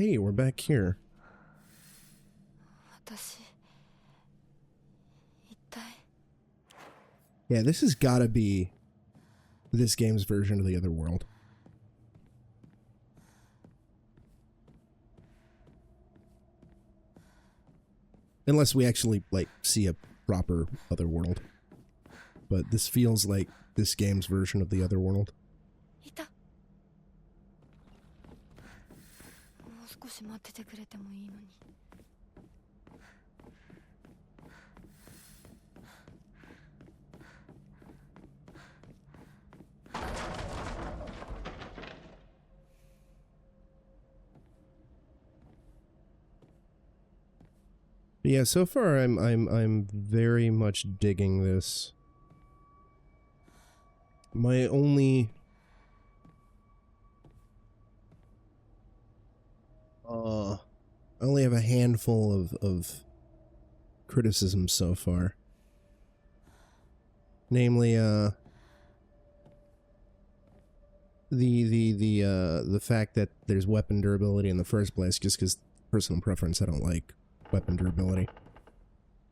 Hey, we're back here. Yeah, this has gotta be this game's version of the other world. Unless we actually, like, see a proper other world. But this feels like this game's version of the other world. Yeah, so far I'm very much digging this. My only I only have a handful of criticisms so far. Namely, the fact that there's weapon durability in the first place, just because personal preference, I don't like weapon durability.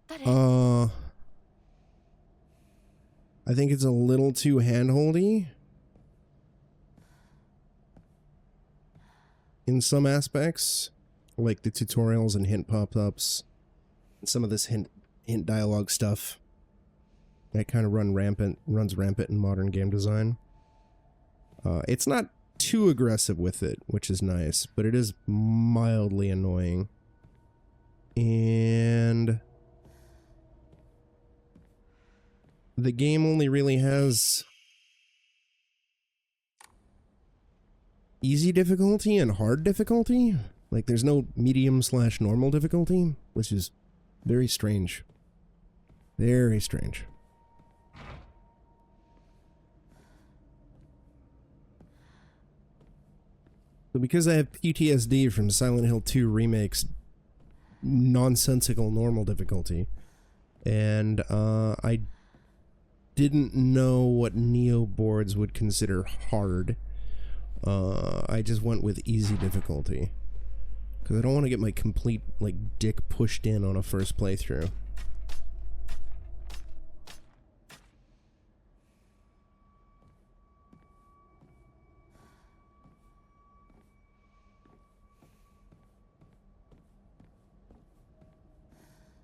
I think it's a little too handholdy in some aspects, like the tutorials and hint pop-ups, and some of this hint dialogue stuff that kind of runs rampant in modern game design. It's not too aggressive with it, which is nice, but it is mildly annoying. And the game only really has easy difficulty and hard difficulty. Like, there's no medium/normal difficulty, which is very strange. Very strange. So because I have PTSD from Silent Hill 2 Remake's nonsensical normal difficulty, and I didn't know what Neo boards would consider hard, I just went with easy difficulty. Because I don't want to get my complete, like, dick pushed in on a first playthrough.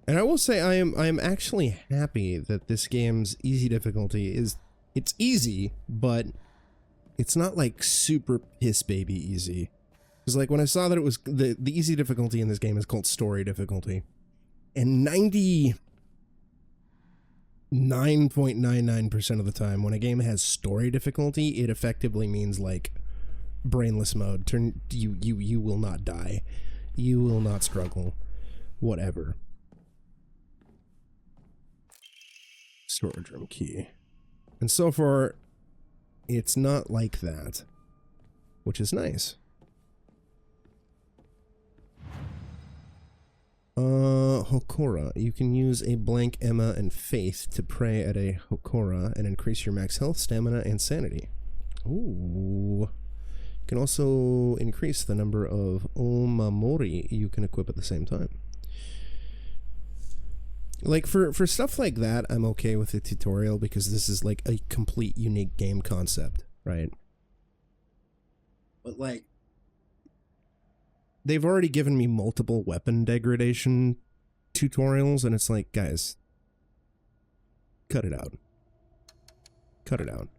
And I will say I am actually happy that this game's easy difficulty it's easy, but it's not like super piss baby easy. Because like when I saw that it was the easy difficulty in this game is called story difficulty, and 99.99% of the time when a game has story difficulty, it effectively means like brainless mode. You will not die, you will not struggle, whatever. Storage room key. And so far, it's not like that, which is nice. Hokora. You can use a blank Emma and Faith to pray at a Hokora and increase your max health, stamina, and sanity. Ooh. You can also increase the number of Omamori you can equip at the same time. Like, for stuff like that, I'm okay with the tutorial because this is, like, a complete unique game concept, right? But, like, they've already given me multiple weapon degradation tutorials, and it's like, guys, cut it out. Cut it out.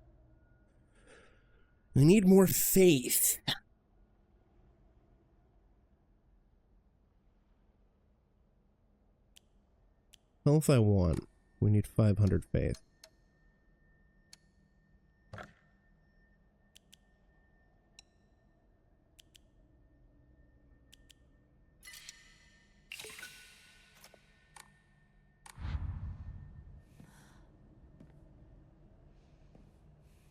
I need more faith. Health I want. We need 500 faith.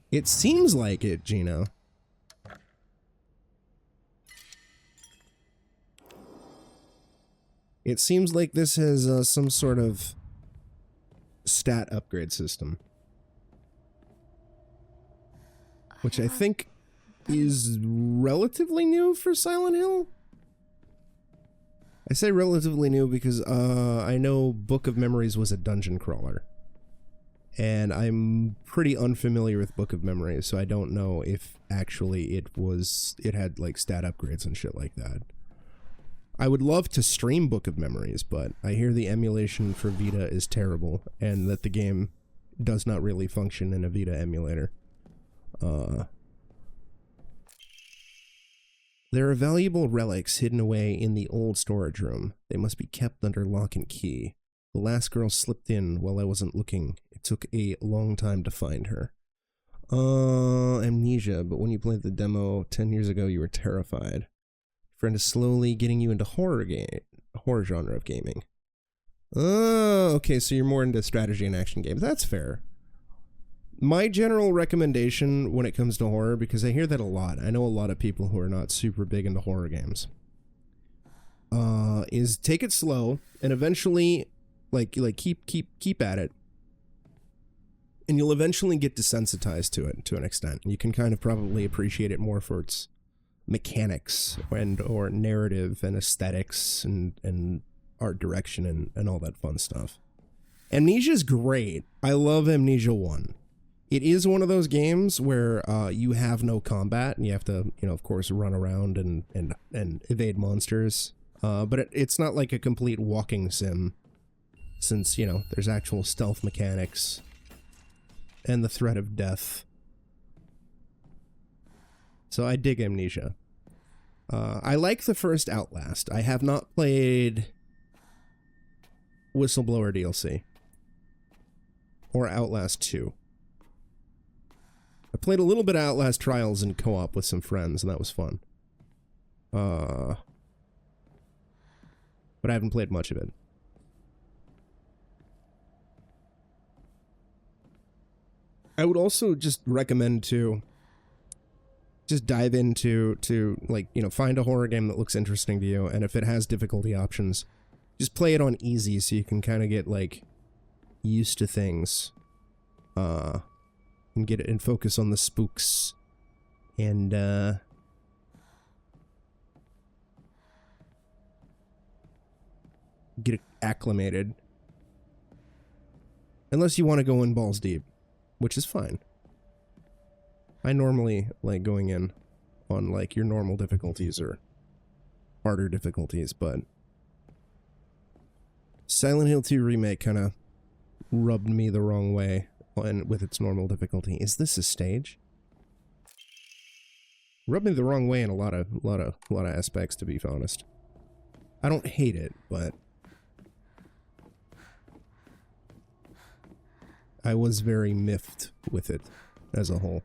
It seems like it, Gino. It seems like this has some sort of stat upgrade system, which I think is relatively new for Silent Hill. I say relatively new because I know Book of Memories was a dungeon crawler. And I'm pretty unfamiliar with Book of Memories, so I don't know if actually it had like stat upgrades and shit like that. I would love to stream Book of Memories, but I hear the emulation for Vita is terrible, and that the game does not really function in a Vita emulator. There are valuable relics hidden away in the old storage room. They must be kept under lock and key. The last girl slipped in while I wasn't looking. It took a long time to find her. Amnesia, but when you played the demo 10 years ago, you were terrified. Friend is slowly getting you into horror genre of gaming. Oh, okay, so you're more into strategy and action games. That's fair. My general recommendation when it comes to horror, because I hear that a lot, I know a lot of people who are not super big into horror games, is take it slow and eventually, keep at it, and you'll eventually get desensitized to it to an extent. You can kind of probably appreciate it more for its mechanics or narrative and aesthetics and art direction and all that fun stuff. Amnesia's great. I love Amnesia 1. It is one of those games where you have no combat and you have to, of course, run around and evade monsters. But it's not like a complete walking sim, since, there's actual stealth mechanics and the threat of death. So I dig Amnesia. I like the first Outlast. I have not played Whistleblower DLC or Outlast 2. I played a little bit of Outlast Trials in co-op with some friends, and that was fun. But I haven't played much of it. I would also just recommend to just dive into find a horror game that looks interesting to you, and if it has difficulty options, just play it on easy so you can kind of get used to things, and get it and focus on the spooks and get it acclimated. Unless you want to go in balls deep, which is fine. I normally like going in on your normal difficulties or harder difficulties, but Silent Hill 2 Remake kind of rubbed me the wrong way with its normal difficulty. Is this a stage? Rubbed me the wrong way in a lot of aspects, to be honest. I don't hate it, but I was very miffed with it as a whole.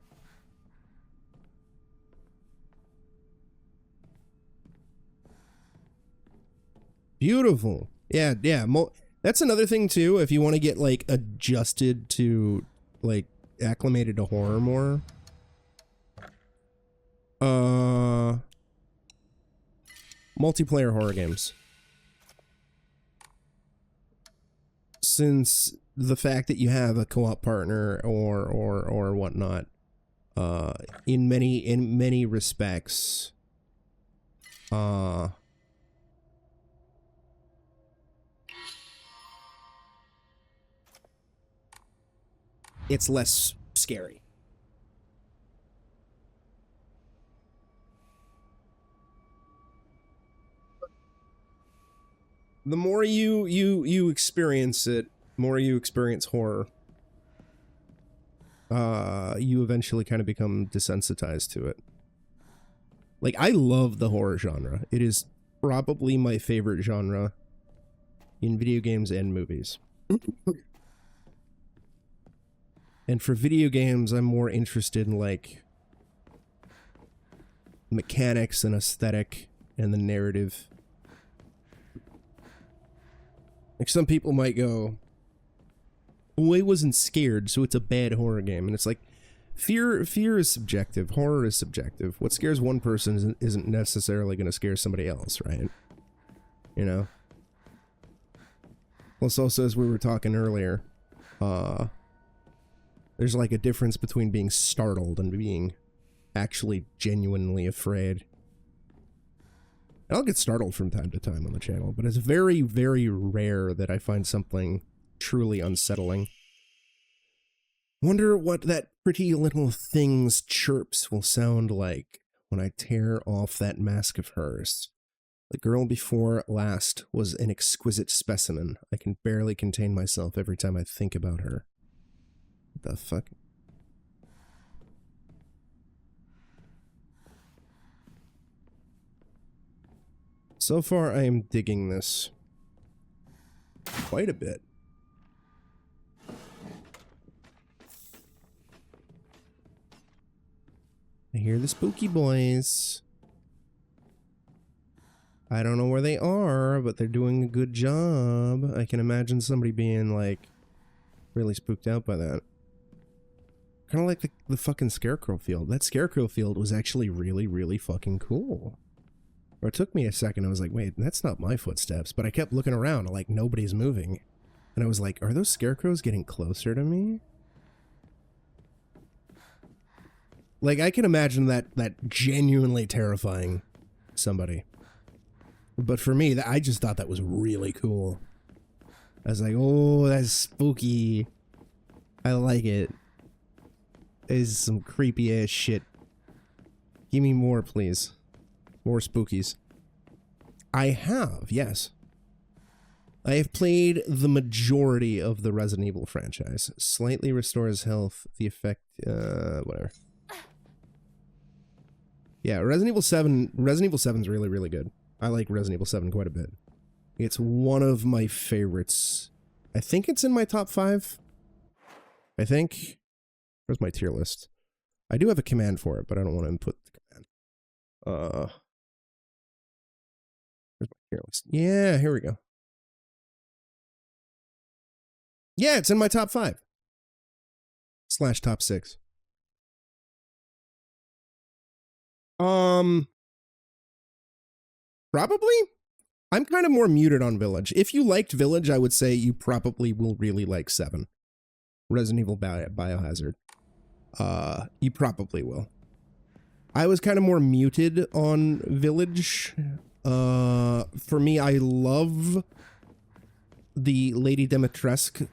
Beautiful. Yeah. That's another thing too, if you want to get adjusted to acclimated to horror more. Multiplayer horror games. Since the fact that you have a co-op partner or whatnot, in many respects, it's less scary. The more you experience it, more you experience horror, you eventually kind of become desensitized to it. I love the horror genre. It is probably my favorite genre in video games and movies. And for video games, I'm more interested in mechanics and aesthetic and the narrative. Some people might go, "Oh, I wasn't scared, so it's a bad horror game." And it's fear is subjective. Horror is subjective. What scares one person isn't necessarily going to scare somebody else, right? Plus, also, as we were talking earlier, there's a difference between being startled and being actually genuinely afraid. I'll get startled from time to time on the channel, but it's very, very rare that I find something truly unsettling. Wonder what that pretty little thing's chirps will sound like when I tear off that mask of hers. The girl before last was an exquisite specimen. I can barely contain myself every time I think about her. What the fuck? So far, I am digging this quite a bit. I hear the spooky boys. I don't know where they are, but they're doing a good job. I can imagine somebody being, like, really spooked out by that. Kind of like the fucking Scarecrow field. That Scarecrow field was actually really, really fucking cool. Or it took me a second, I was like, wait, that's not my footsteps. But I kept looking around, like, nobody's moving. And I was like, are those scarecrows getting closer to me? Like, I can imagine that genuinely terrifying somebody. But for me, I just thought that was really cool. I was like, oh, that's spooky. I like it. It's some creepy ass shit. Give me more, please. More spookies. I have, yes. I have played the majority of the Resident Evil franchise. Slightly restores health, the effect, whatever. Yeah, Resident Evil 7 is really, really good. I like Resident Evil 7 quite a bit. It's one of my favorites. I think it's in my top 5. I think. Where's my tier list? I do have a command for it, but I don't want to input the command. Where's my tier list? Yeah, here we go. Yeah, it's in my top 5. / top 6. Probably? I'm kind of more muted on Village. If you liked Village, I would say you probably will really like 7. Resident Evil Biohazard. You probably will. I was kind of more muted on Village. For me, I love the Lady Dimitrescu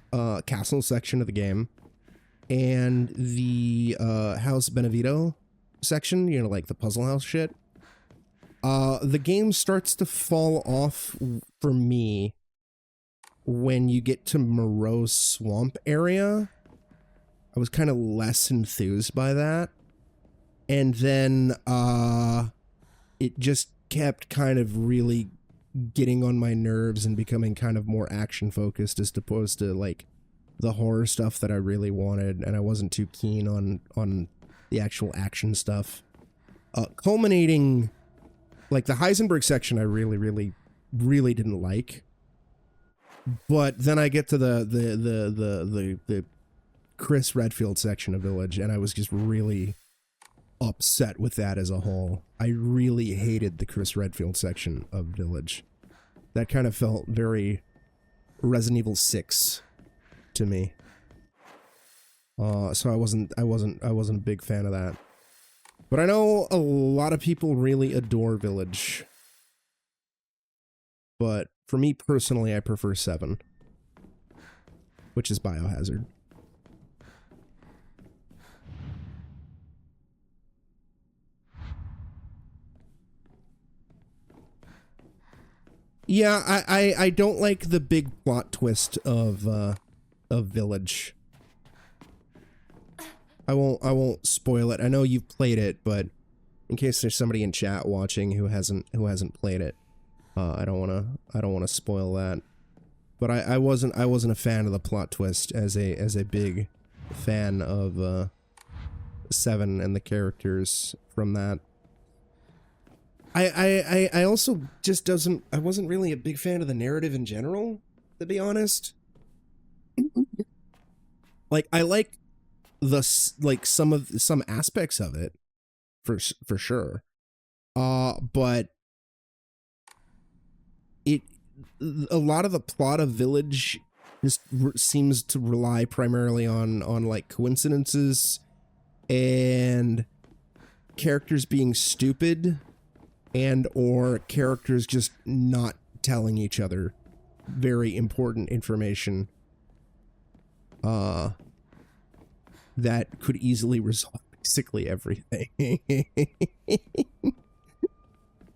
castle section of the game. And the House Benevito section, you know, like the puzzle house shit. The game starts to fall off for me when you get to Moreau's Swamp area. I was kind of less enthused by that. And then, it just kept kind of really getting on my nerves and becoming kind of more action-focused as opposed to, like, the horror stuff that I really wanted, and I wasn't too keen on the actual action stuff. Culminating... Like, the Heisenberg section I really, really, really didn't like. But then I get to the Chris Redfield section of Village, and I was just really upset with that as a whole. I really hated the Chris Redfield section of Village. That kind of felt very Resident Evil 6 to me. So I wasn't a big fan of that. But I know a lot of people really adore Village. But for me personally, I prefer 7. Which is Biohazard. Yeah, I don't like the big plot twist of Village. I won't spoil it. I know you've played it, but in case there's somebody in chat watching who hasn't played it, I don't wanna spoil that. But I wasn't a fan of the plot twist as a big fan of 7 and the characters from that. I also just I wasn't really a big fan of the narrative in general, to be honest. Like, I like some aspects of it for sure, but a lot of the plot of Village just seems to rely primarily on like coincidences and characters being stupid and or characters just not telling each other very important information that could easily resolve basically everything.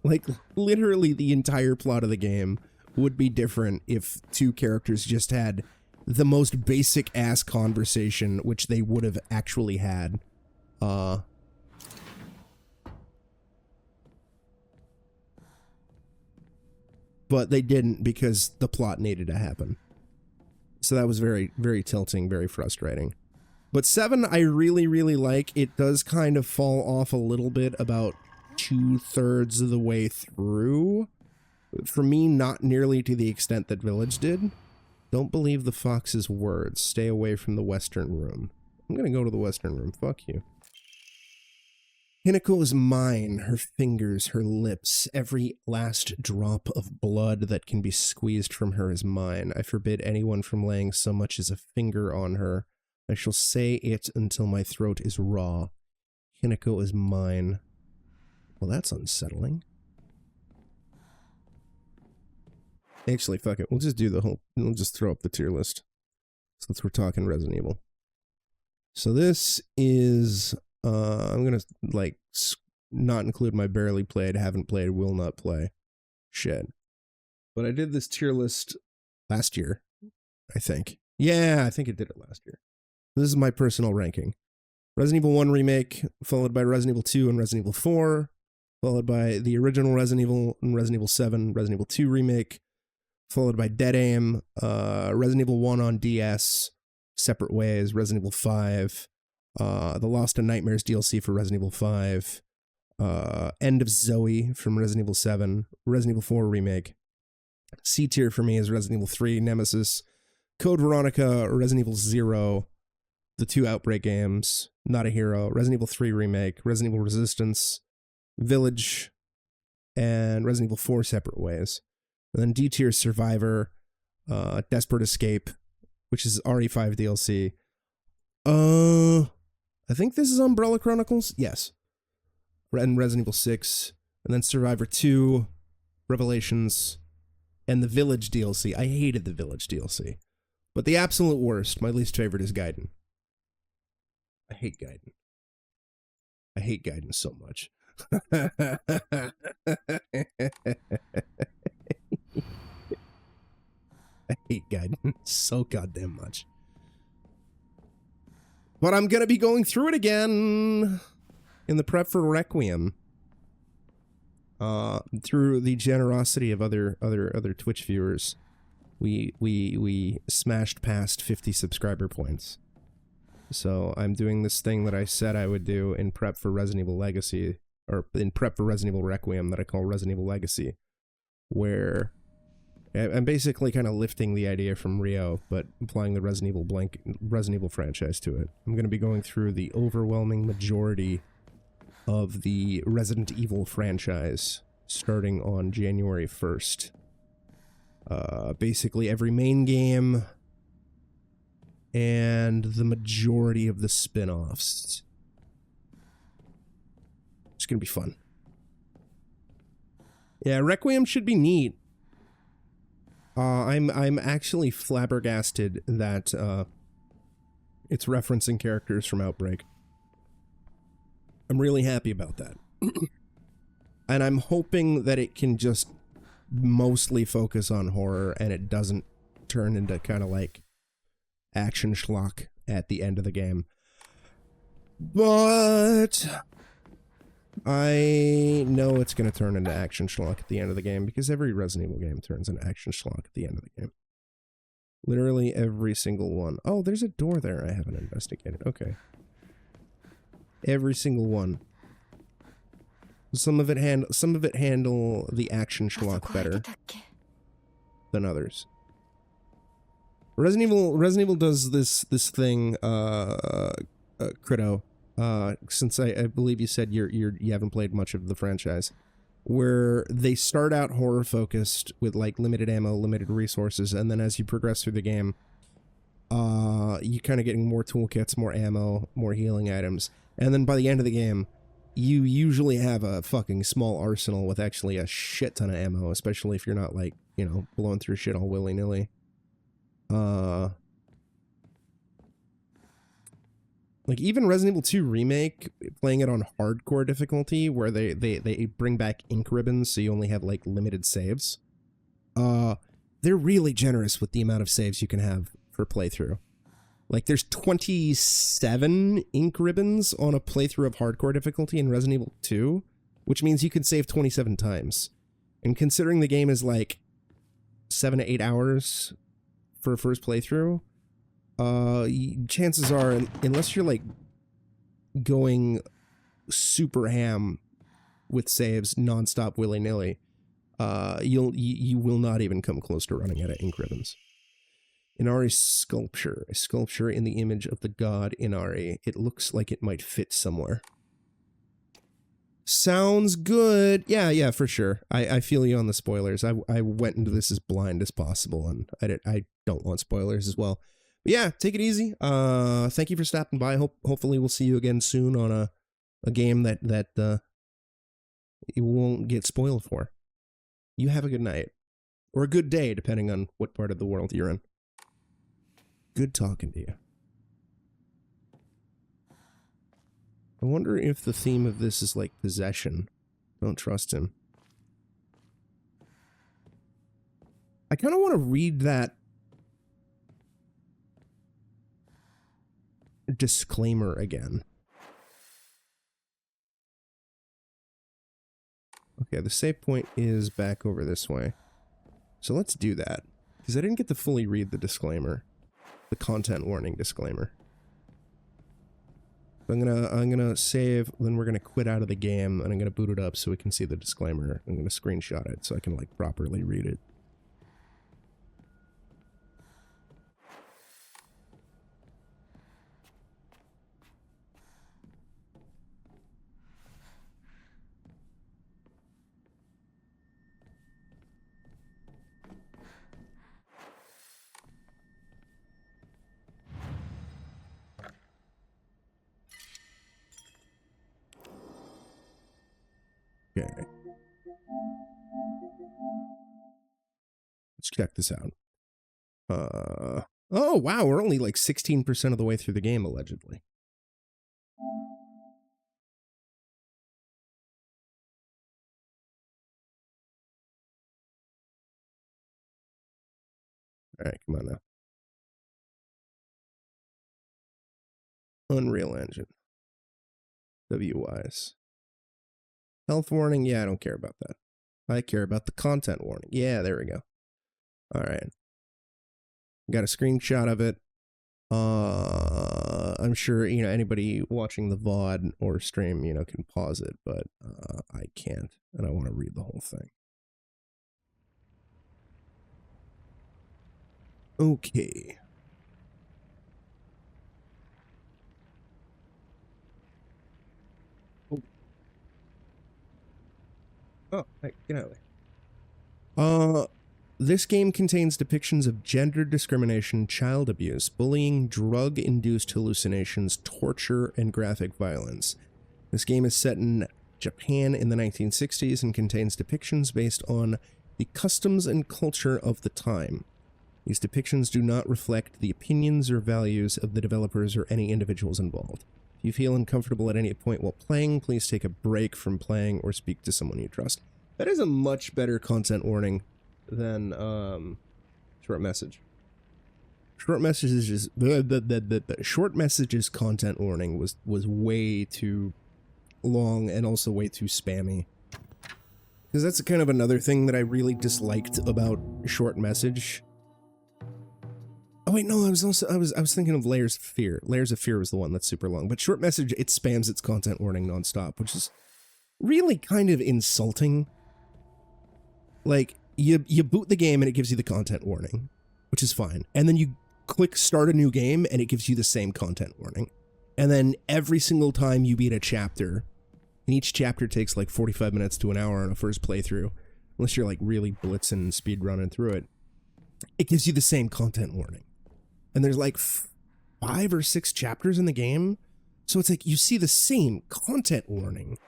Like, literally the entire plot of the game would be different if two characters just had the most basic ass conversation, which they would have actually had. But they didn't because the plot needed to happen. So that was very, very tilting, very frustrating. But 7 I really, really like. It does kind of fall off a little bit about 2/3 of the way through. For me, not nearly to the extent that Village did. Don't believe the fox's words. Stay away from the western room. I'm gonna go to the western room. Fuck you. Hinako is mine. Her fingers, her lips, every last drop of blood that can be squeezed from her is mine. I forbid anyone from laying so much as a finger on her. I shall say it until my throat is raw. Hinako is mine. Well, that's unsettling. Actually, fuck it. We'll just do the whole... We'll just throw up the tier list. Since we're talking Resident Evil. So this is... I'm gonna, like, not include my barely played, haven't played, will not play shit. But I did this tier list last year, I think. Yeah, I think I did it last year. This is my personal ranking. Resident Evil 1 Remake, followed by Resident Evil 2 and Resident Evil 4, followed by the original Resident Evil and Resident Evil 7, Resident Evil 2 Remake, followed by Dead Aim, Resident Evil 1 on DS, Separate Ways, Resident Evil 5, the Lost and Nightmares DLC for Resident Evil 5, End of Zoe from Resident Evil 7, Resident Evil 4 Remake. C tier for me is Resident Evil 3, Nemesis, Code Veronica, Resident Evil 0, the 2 Outbreak games, Not a Hero, Resident Evil 3 Remake, Resident Evil Resistance, Village, and Resident Evil 4 Separate Ways. And then D tier Survivor, Desperate Escape, which is RE5 DLC. I think this is Umbrella Chronicles? Yes. And Resident Evil 6, and then Survivor 2, Revelations, and the Village DLC. I hated the Village DLC. But the absolute worst, my least favorite, is Gaiden. I hate Gaiden. I hate Gaiden so much. I hate Gaiden so goddamn much. But I'm gonna be going through it again in the prep for Requiem. Through the generosity of other Twitch viewers, we smashed past 50 subscriber points. So I'm doing this thing that I said I would do in prep for Resident Evil Legacy, or in prep for Resident Evil Requiem, that I call Resident Evil Legacy, where I'm basically kind of lifting the idea from Rio, but applying the Resident Evil franchise to it. I'm going to be going through the overwhelming majority of the Resident Evil franchise, starting on January 1st. Basically every main game, and the majority of the spin-offs. It's going to be fun. Yeah, Requiem should be neat. I'm actually flabbergasted that it's referencing characters from Outbreak. I'm really happy about that. And I'm hoping that it can just mostly focus on horror and it doesn't turn into kind of like action schlock at the end of the game. But I know it's going to turn into action schlock at the end of the game, because every Resident Evil game turns into action schlock at the end of the game. Literally every single one. Oh, there's a door there I haven't investigated. Okay. Every single one. Some of it handle the action schlock better than others. Resident Evil does this thing, Crito, since I believe you said you haven't played much of the franchise, where they start out horror focused with like limited ammo, limited resources, and then as you progress through the game, you kind of getting more toolkits, more ammo, more healing items, and then by the end of the game, you usually have a fucking small arsenal with actually a shit ton of ammo, especially if you're not, like, you know, blowing through shit all willy-nilly. Like, even Resident Evil 2 Remake, playing it on hardcore difficulty, where they bring back ink ribbons so you only have, like, limited saves. They're really generous with the amount of saves you can have per playthrough. Like, there's 27 ink ribbons on a playthrough of hardcore difficulty in Resident Evil 2, which means you can save 27 times. And considering the game is, like, 7 to 8 hours for a first playthrough, chances are, unless you're, like, going super ham with saves nonstop willy-nilly, you will not even come close to running out of ink ribbons. Inari's sculpture. A sculpture in the image of the god Inari. It looks like it might fit somewhere. Sounds good. Yeah, for sure. I feel you on the spoilers. I went into this as blind as possible, and I don't want spoilers as well. But yeah, take it easy. Thank you for stopping by. Hopefully we'll see you again soon on a game that you won't get spoiled for. You have a good night. Or a good day, depending on what part of the world you're in. Good talking to you. I wonder if the theme of this is like possession. Don't trust him. I kind of want to read that disclaimer again. Okay, the save point is back over this way. So let's do that. Because I didn't get to fully read the disclaimer. The content warning disclaimer. I'm gonna save, then we're gonna quit out of the game, and I'm gonna boot it up so we can see the disclaimer. I'm gonna screenshot it so I can, like, properly read it. Okay. Let's check this out. Oh, wow, we're only like 16% of the way through the game, allegedly. Alright, come on now. Unreal Engine. WYs. Health warning? Yeah, I don't care about that. I care about the content warning. Yeah, there we go. Alright. Got a screenshot of it. I'm sure, you know, anybody watching the VOD or stream, you know, can pause it, but I can't, and I want to read the whole thing. Okay. Oh, hey, get out of there. This game contains depictions of gender discrimination, child abuse, bullying, drug-induced hallucinations, torture, and graphic violence. This game is set in Japan in the 1960s and contains depictions based on the customs and culture of the time. These depictions do not reflect the opinions or values of the developers or any individuals involved. If you feel uncomfortable at any point while playing, please take a break from playing or speak to someone you trust. That is a much better content warning than short message. Short messages short messages content warning was way too long and also way too spammy. Because that's kind of another thing that I really disliked about short message. Oh wait, no, I was thinking of Layers of Fear. Layers of Fear was the one that's super long, but short message, it spams its content warning nonstop, which is really kind of insulting. Like, you boot the game and it gives you the content warning, which is fine. And then you click start a new game and it gives you the same content warning. And then every single time you beat a chapter, and each chapter takes like 45 minutes to an hour on a first playthrough, unless you're like really blitzing and speed running through it, it gives you the same content warning. And there's like 5 or 6 chapters in the game So it's like you see the same content warning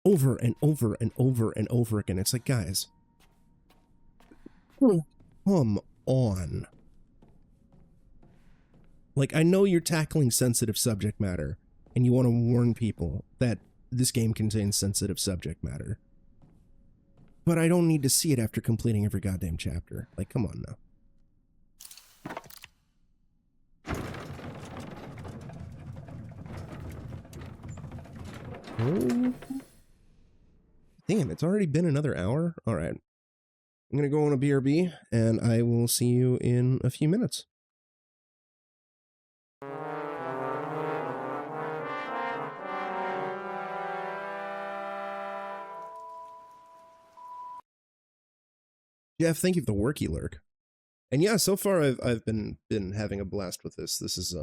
over and over and over and over again. It's like, guys, come on. Like, I know you're tackling sensitive subject matter, and you want to warn people that this game contains sensitive subject matter. But I don't need to see it after completing every goddamn chapter. Like, come on now. Oh. Damn, it's already been another hour? Alright. I'm gonna go on a BRB, and I will see you in a few minutes. Jeff, thank you for the worky lurk. And yeah, so far I've been having a blast with this. This has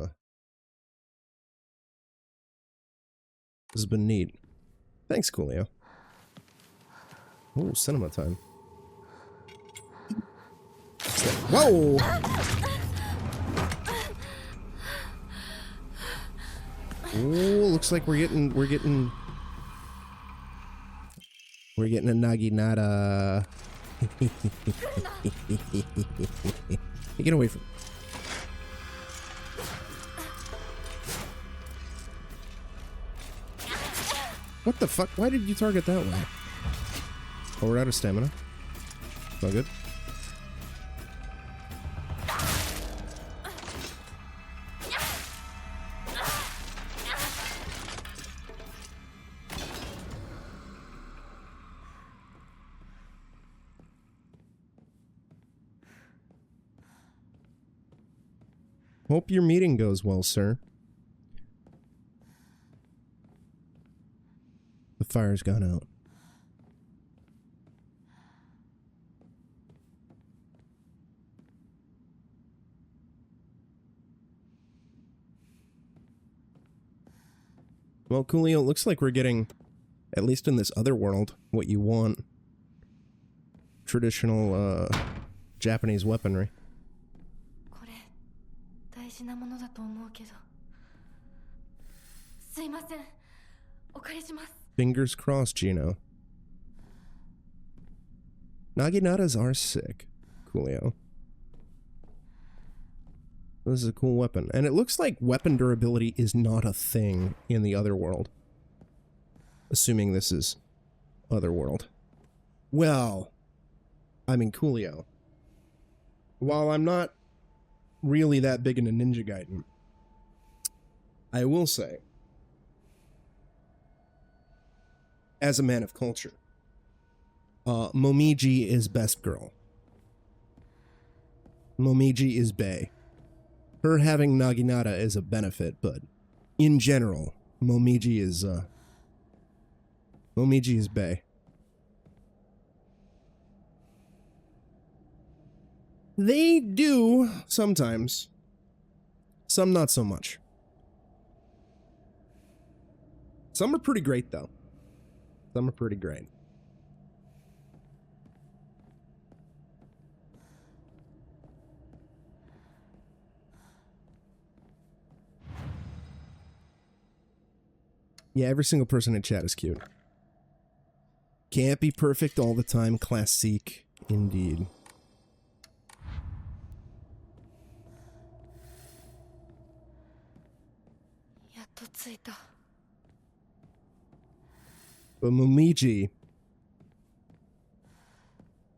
been neat. Thanks, Coolio. Oh, cinema time. Whoa! Oh, looks like we're getting a naginata. Hey, get away from me. What the fuck? Why did you target that way? Oh, we're out of stamina. It's all good. Hope your meeting goes well, sir. The fire's gone out. Well, Coolio, it looks like we're getting, at least in this other world, what you want. Traditional, Japanese weaponry. Fingers crossed, Gino. Naginatas are sick, Coolio. This is a cool weapon. And it looks like weapon durability is not a thing in the other world. Assuming this is other world. Well, I mean, Coolio. While I'm not really that big into Ninja Gaiden, I will say, as a man of culture, Momiji is best girl. Momiji is bae. Her having Naginata is a benefit, but in general, Momiji is bae. They do sometimes. Some not so much. Some are pretty great though. Some are pretty great. Yeah, every single person in chat is cute. Can't be perfect all the time, classique, indeed. But Momiji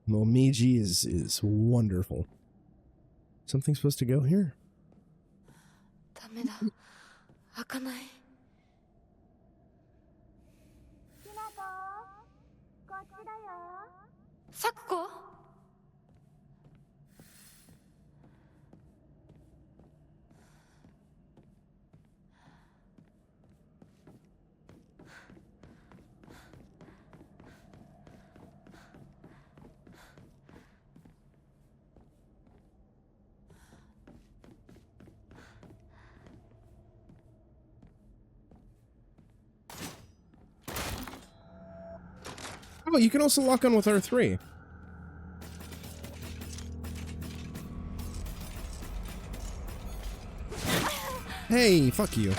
is wonderful. Something's supposed to go here. Oh, you can also lock on with R3. Hey, fuck you.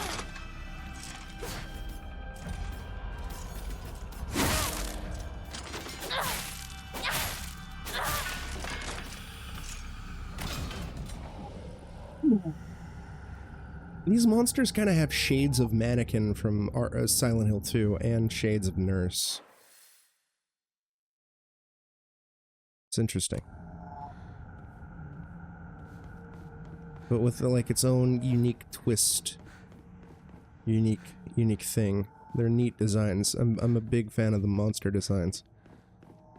These monsters kind of have shades of Mannequin from Silent Hill 2 and shades of Nurse. It's interesting. But with like its own unique twist. Unique thing. They're neat designs. I'm a big fan of the monster designs.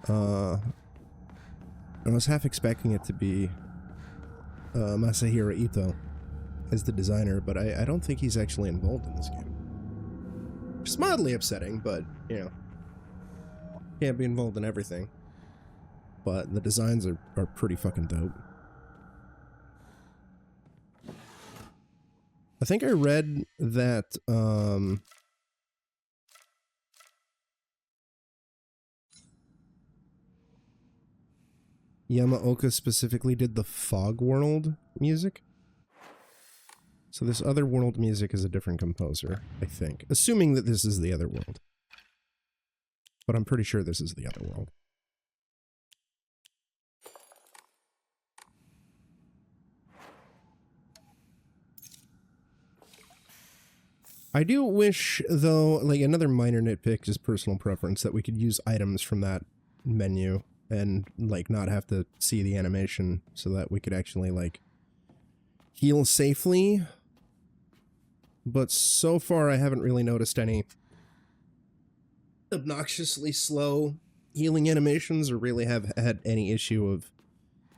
I was half expecting it to be Masahiro Ito as the designer, but I don't think he's actually involved in this game. Which is mildly upsetting, but, you know, can't be involved in everything. But the designs are pretty fucking dope. I think I read that, Yamaoka specifically did the Fog World music. So this other world music is a different composer, I think. Assuming that this is the other world. But I'm pretty sure this is the other world. I do wish, though, like another minor nitpick, just personal preference, that we could use items from that menu and, like, not have to see the animation so that we could actually, like, heal safely. But so far, I haven't really noticed any obnoxiously slow healing animations or really have had any issue of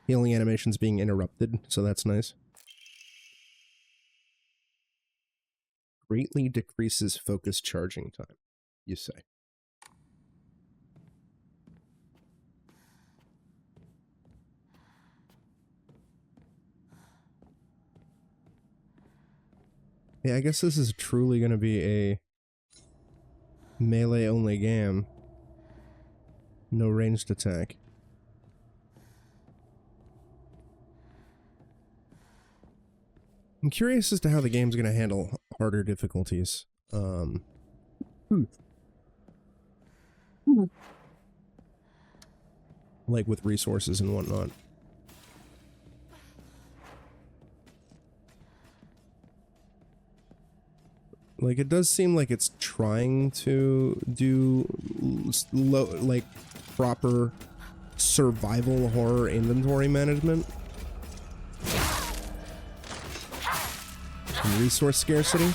healing animations being interrupted, so that's nice. Greatly decreases focus charging time, you say. Yeah, I guess this is truly going to be a melee-only game. No ranged attack. I'm curious as to how the game's going to handle harder difficulties. Like with resources and whatnot. Like, it does seem like it's trying to do like proper survival horror inventory management. And resource scarcity.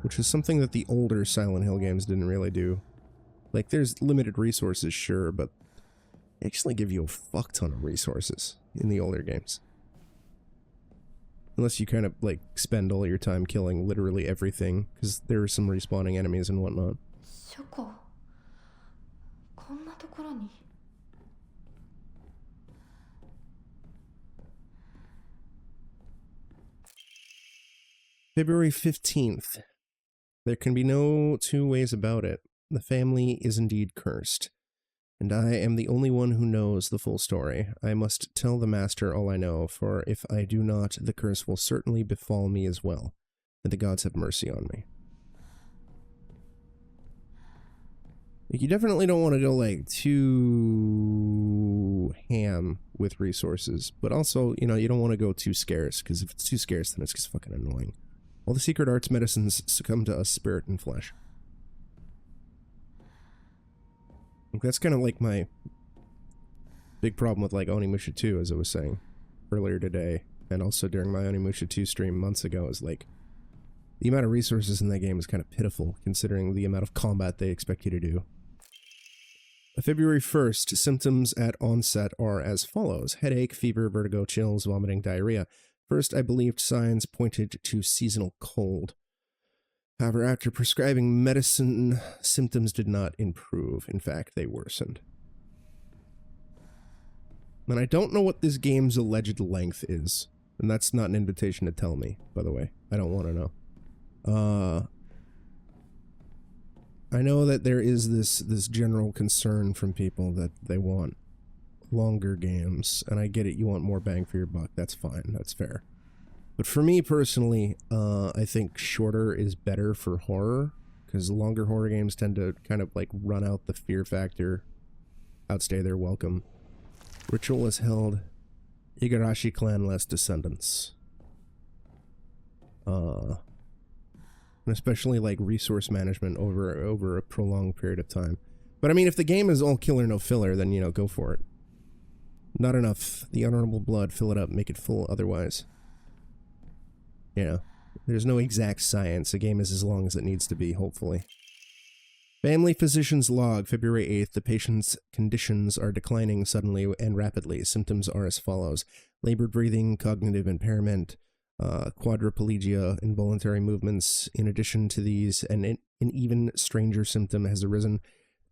Which is something that the older Silent Hill games didn't really do. Like, there's limited resources, sure, but they actually give you a fuck ton of resources in the older games. Unless you kind of, like, spend all your time killing literally everything, because there are some respawning enemies and whatnot. February 15th. There can be no two ways about it. The family is indeed cursed. And I am the only one who knows the full story. I must tell the master all I know, for if I do not, the curse will certainly befall me as well. May the gods have mercy on me. Like, you definitely don't want to go, like, too ham with resources. But also, you know, you don't want to go too scarce, because if it's too scarce, then it's just fucking annoying. All the secret arts medicines succumb to us, spirit and flesh. That's kind of like my big problem with, like, Onimusha 2, as I was saying earlier today, and also during my Onimusha 2 stream months ago, is like, the amount of resources in that game is kind of pitiful, considering the amount of combat they expect you to do. February 1st, symptoms at onset are as follows: headache, fever, vertigo, chills, vomiting, diarrhea. First, I believed signs pointed to seasonal cold. However, after prescribing medicine, symptoms did not improve. In fact, they worsened. And I don't know what this game's alleged length is. And that's not an invitation to tell me, by the way. I don't want to know. I know that there is this general concern from people that they want longer games, and I get it, you want more bang for your buck. That's fine, that's fair. But for me personally, I think shorter is better for horror, because longer horror games tend to kind of like run out the fear factor, outstay their welcome. Ritual is held. Igarashi clan less descendants. And especially like resource management over a prolonged period of time. But I mean, if the game is all killer no filler, then, you know, go for it. Not enough. The honorable blood, fill it up, make it full otherwise. Yeah. There's no exact science. A game is as long as it needs to be, hopefully. Family physician's log, February 8th. The patient's conditions are declining suddenly and rapidly. Symptoms are as follows. Labored breathing, cognitive impairment, quadriplegia, involuntary movements. In addition to these, an even stranger symptom has arisen.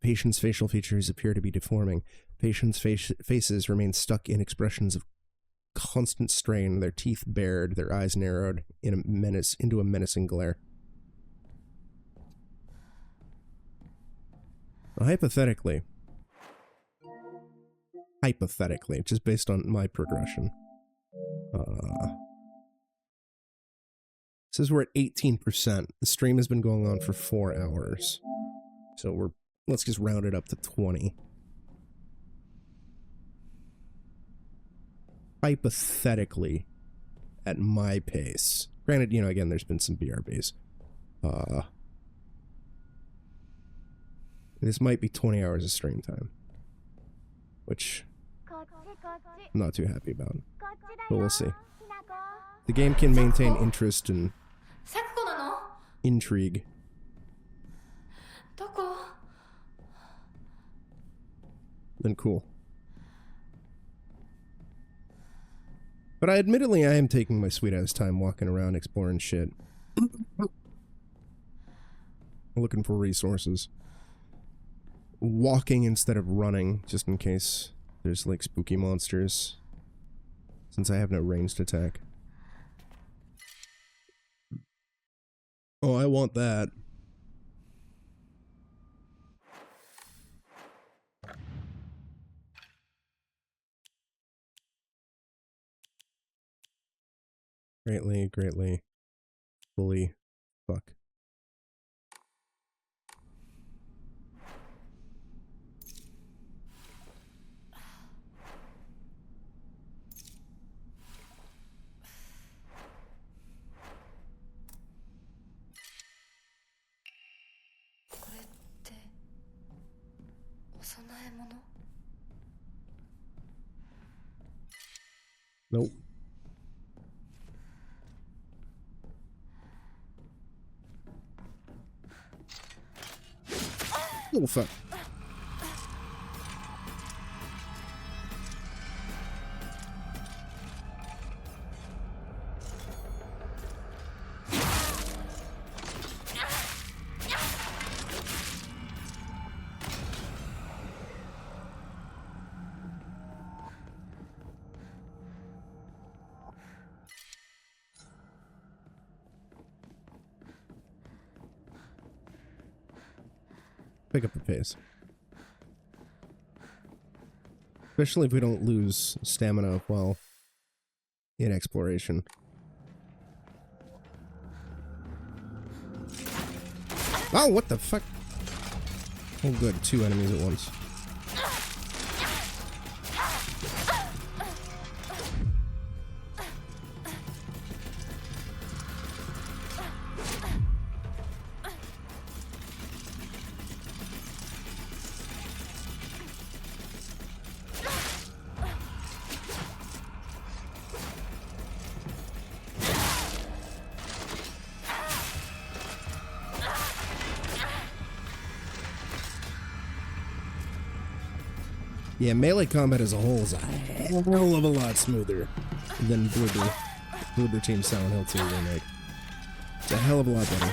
Patient's facial features appear to be deforming. Patients' faces remain stuck in expressions of constant strain, their teeth bared, their eyes narrowed into a menacing glare. Hypothetically, just based on my progression, says we're at 18%. The stream has been going on for 4 hours, so let's just round it up to 20. Hypothetically, at my pace, granted, you know, again, there's been some BRBs. This might be 20 hours of stream time, which I'm not too happy about, but we'll see. The game can maintain interest and intrigue. Then cool. But I am taking my sweet ass time walking around exploring shit. Looking for resources. Walking instead of running, just in case there's like spooky monsters. Since I have no ranged attack. Oh, I want that. Greatly. Fully. Fuck. Nope. Oh, fuck. Pick up the pace. Especially if we don't lose stamina while in exploration. Oh, what the fuck? Oh good, 2 enemies at once. Yeah, melee combat as a whole is a hell of a lot smoother than Bloober Team Silent Hill 2 remake. It's a hell of a lot better.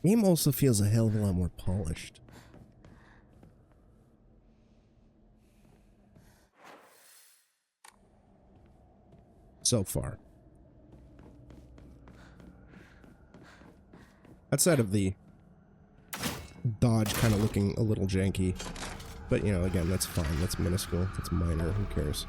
Game also feels a hell of a lot more polished. So far. Outside of the dodge kind of looking a little janky. But, you know, again, that's fine. That's minuscule. That's minor. Who cares?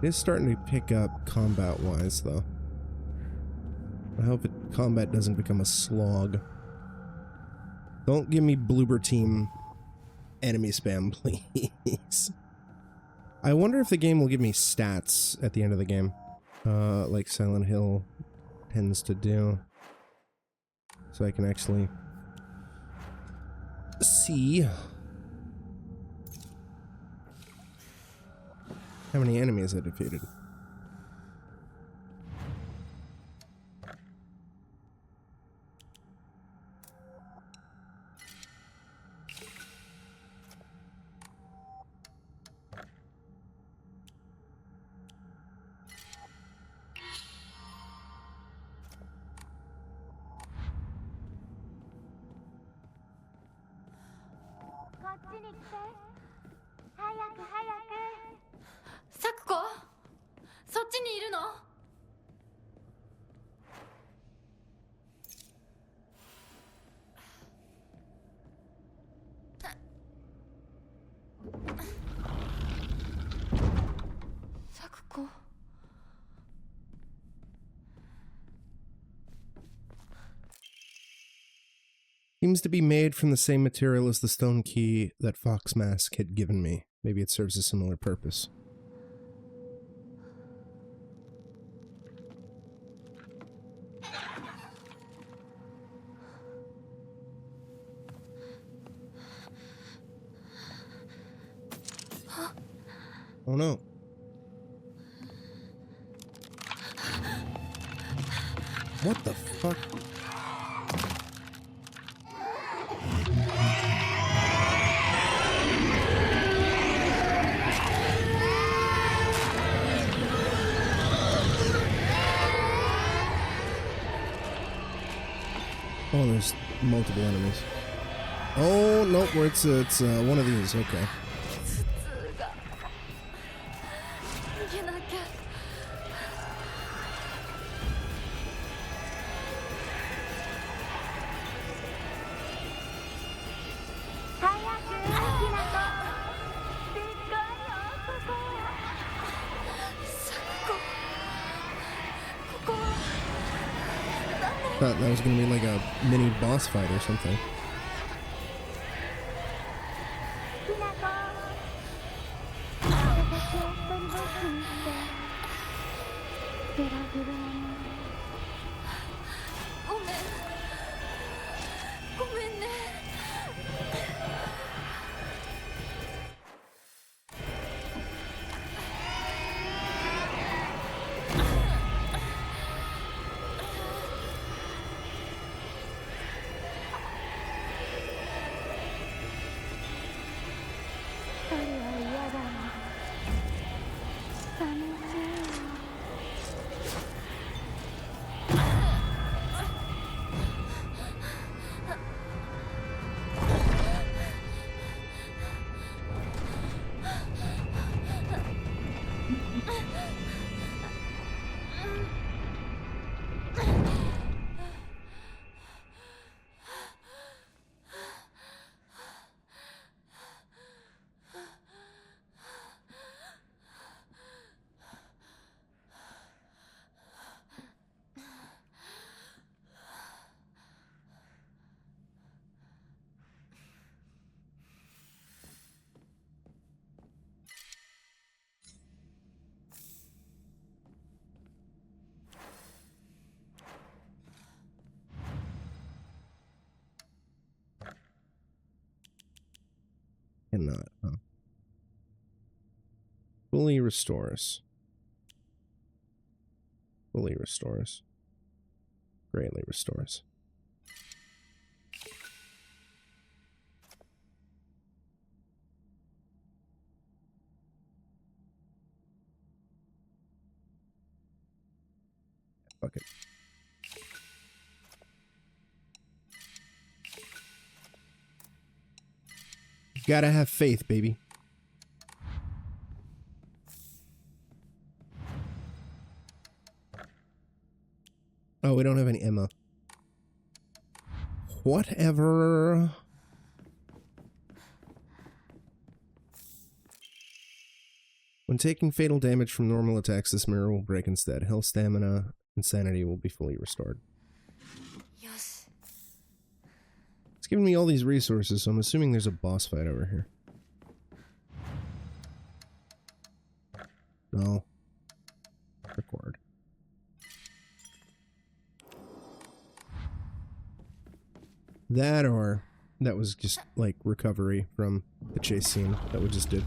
It is starting to pick up combat-wise, though. I hope combat doesn't become a slog. Don't give me Bloober Team enemy spam, please. I wonder if the game will give me stats at the end of the game. Like Silent Hill tends to do. So I can actually see how many enemies I defeated. Seems to be made from the same material as the stone key that Fox Mask had given me. Maybe it serves a similar purpose. Oh no. What the fuck? Oh, there's multiple enemies. Oh, nope, where it's one of these, okay. Thought that was gonna be like a mini boss fight or something. Cannot, huh? Fully restores. Fully restores. Greatly restores. Fuck it. Gotta have faith, baby. Oh, we don't have any ammo. Whatever. When taking fatal damage from normal attacks, this mirror will break instead. Health, stamina, and sanity will be fully restored. Yes. It's giving me all these resources, so I'm assuming there's a boss fight over here. No. Record. That or that was just like recovery from the chase scene that we just did.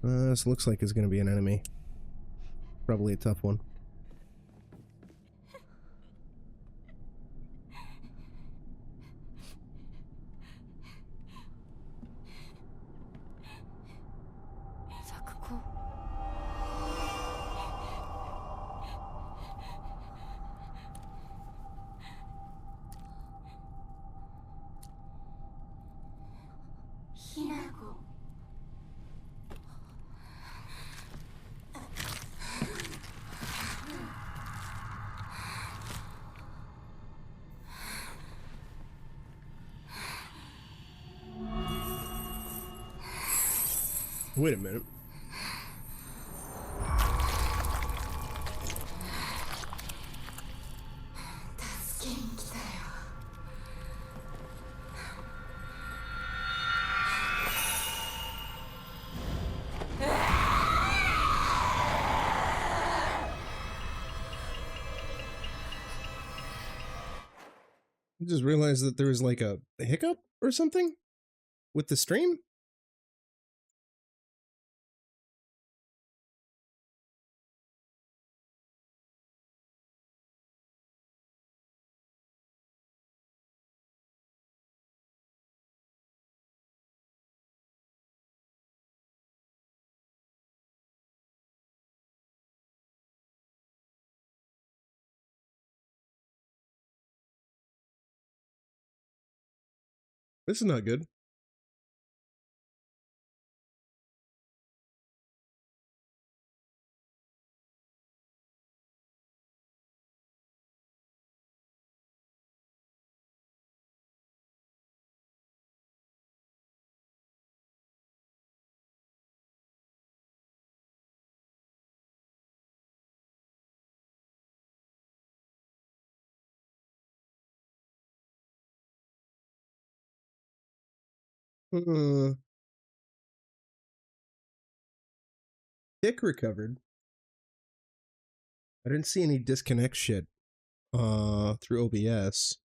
This looks like it's gonna be an enemy. Probably a tough one. Wait a minute. I just realized that there was like a hiccup or something with the stream. This is not good. Dick recovered. I didn't see any disconnect shit through OBS.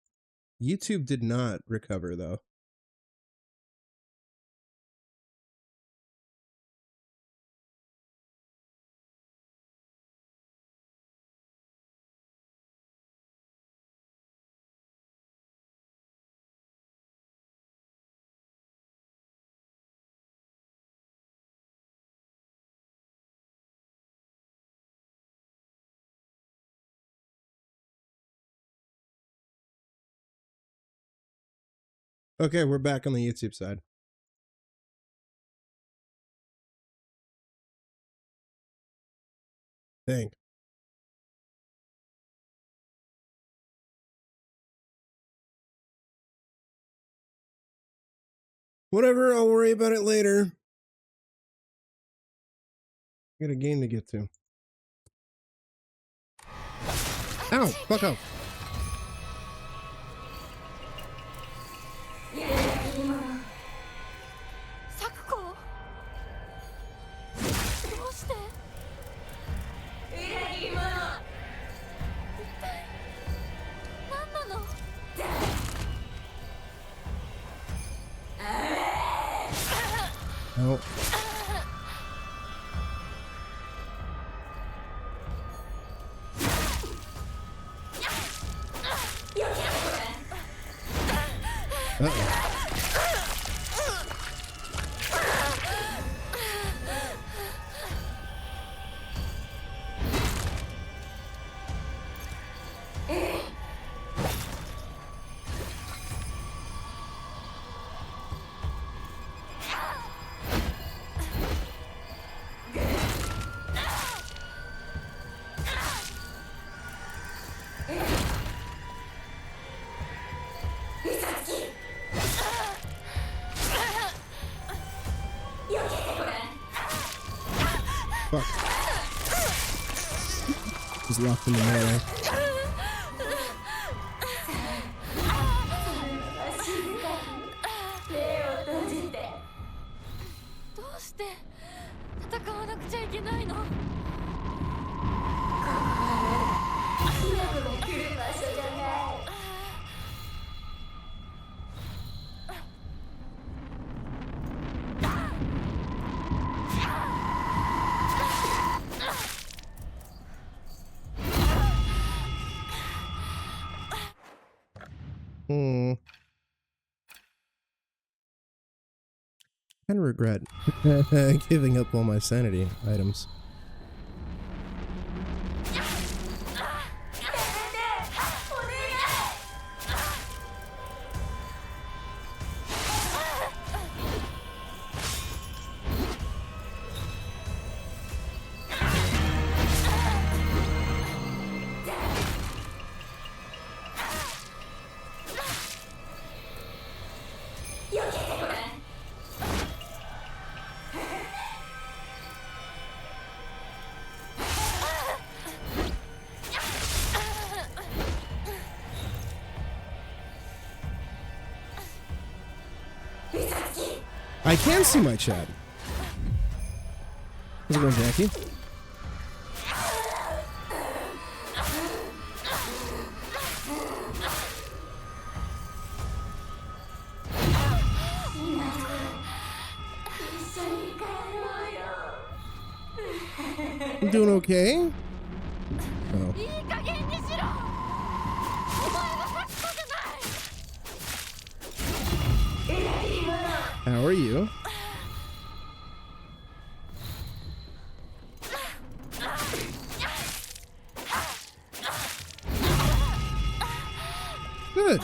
YouTube did not recover though. Okay, we're back on the YouTube side. Dang. Whatever, I'll worry about it later. Got a game to get to. Ow! Fuck off. No. Uh-oh. Fuck. He's locked in the melee. Kind of regret giving up all my sanity items. I can see my chat. How's it going, Jackie? I'm doing okay. Oh. How are you? Good.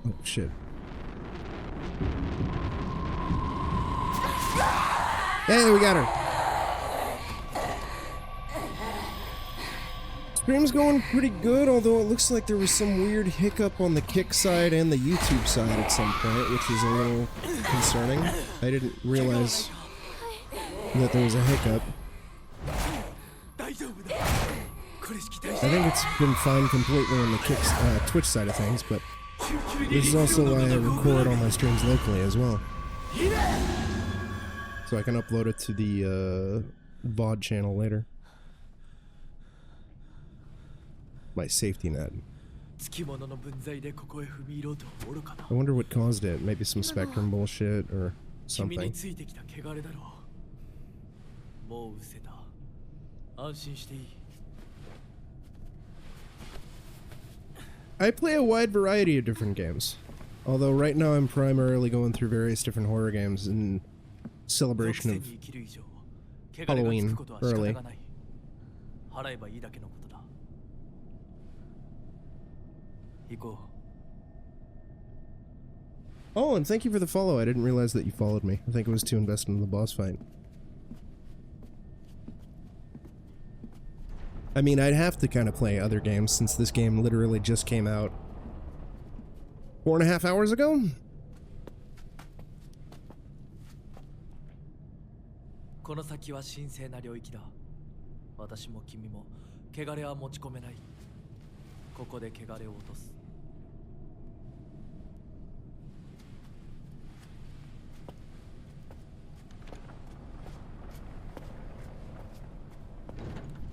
Oh, shit. Hey, we got her. Stream's going pretty good, although it looks like there was some weird hiccup on the Kick side and the YouTube side at some point, which is a little concerning. I didn't realize that there was a hiccup. I think it's been fine completely on the Kick, Twitch side of things, but this is also why I record all my streams locally as well. So I can upload it to the VOD channel later. My safety net. I wonder what caused it. Maybe some Spectrum bullshit or something. I play a wide variety of different games. Although right now I'm primarily going through various different horror games in celebration of Halloween early. Oh, and thank you for the follow. I didn't realize that you followed me. I think it was too invested in the boss fight. I mean, I'd have to kind of play other games since this game literally just came out 4.5 hours ago?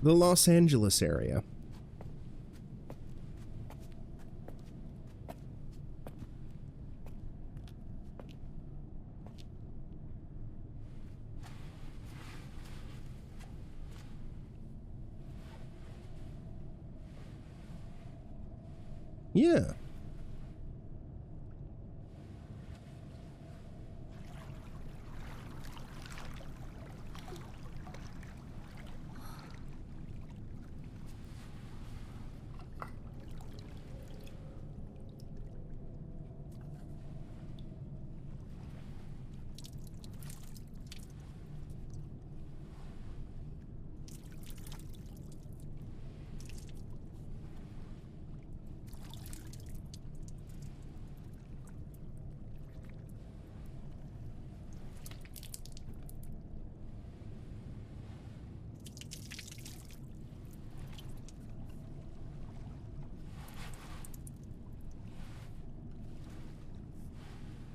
The Los Angeles area. Yeah.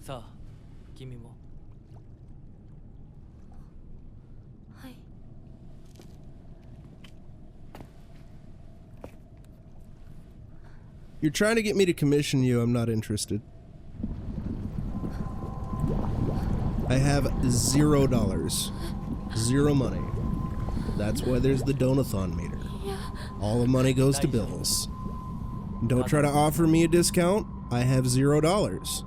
さあ君も。はい。 You're trying to get me to commission you, I'm not interested. I have $0. Zero money. That's why there's the donathon meter. All the money goes to bills. Don't try to offer me a discount. I have $0.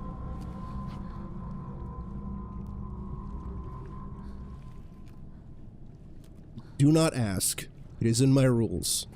Do not ask. It is in my rules.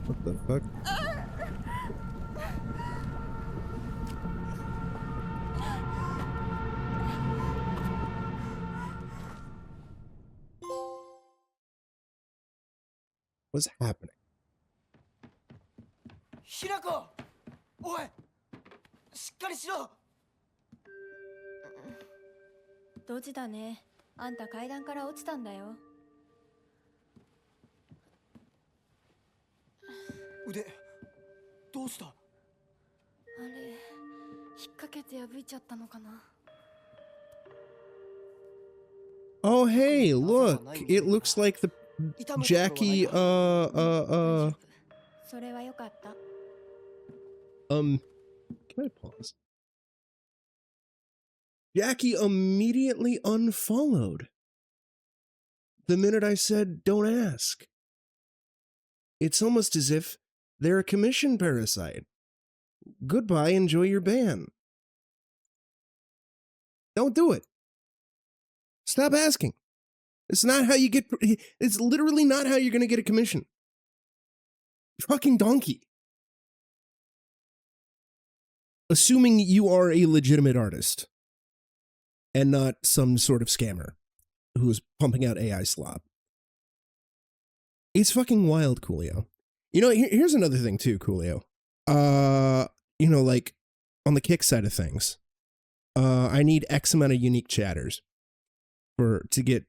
What the fuck? What's happening? ひらこ、おい、しっかりしろ。ドジだね。あんた階段から落ちたんだよ。腕、どうした？あれ、引っ掛けて破いちゃったのかな。 Oh, hey, look. It looks like the Jackie, それはよかった。 can I pause? Jackie immediately unfollowed the minute I said, don't ask. It's almost as if they're a commission parasite. Goodbye, enjoy your ban. Don't do it. Stop asking. It's not how you get, it's literally not how you're going to get a commission. Fucking donkey. Assuming you are a legitimate artist and not some sort of scammer who's pumping out AI slop. It's fucking wild, Coolio. You know, here's another thing too, Coolio. You know, like on the kick side of things, I need X amount of unique chatters to get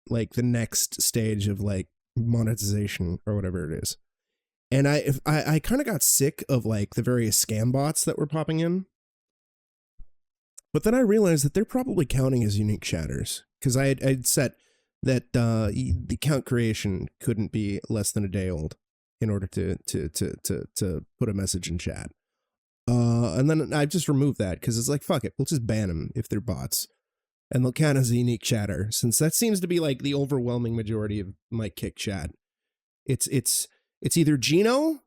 like the next stage of like monetization or whatever it is. And I kind of got sick of like the various scam bots that were popping in. But then I realized that they're probably counting as unique chatters because I'd set that the count creation couldn't be less than a day old in order to put a message in chat. And then I just removed that because it's like, fuck it, we'll just ban them if they're bots. And they'll count as a unique chatter, since that seems to be like the overwhelming majority of my kick chat. It's either Gino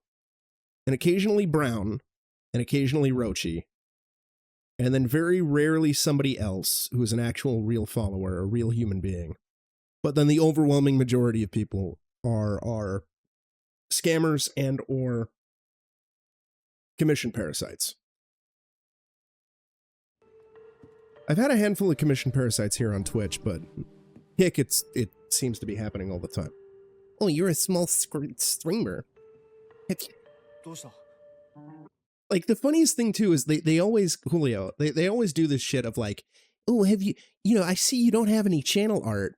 and occasionally Brown and occasionally Rochi, and then very rarely somebody else who is an actual real follower, a real human being. But then the overwhelming majority of people are scammers and or commission parasites. I've had a handful of commission parasites here on Twitch, but heck, it seems to be happening all the time. Oh, you're a small streamer. Like, the funniest thing too is they always, Julio, they always do this shit of like, oh, have you know, I see you don't have any channel art.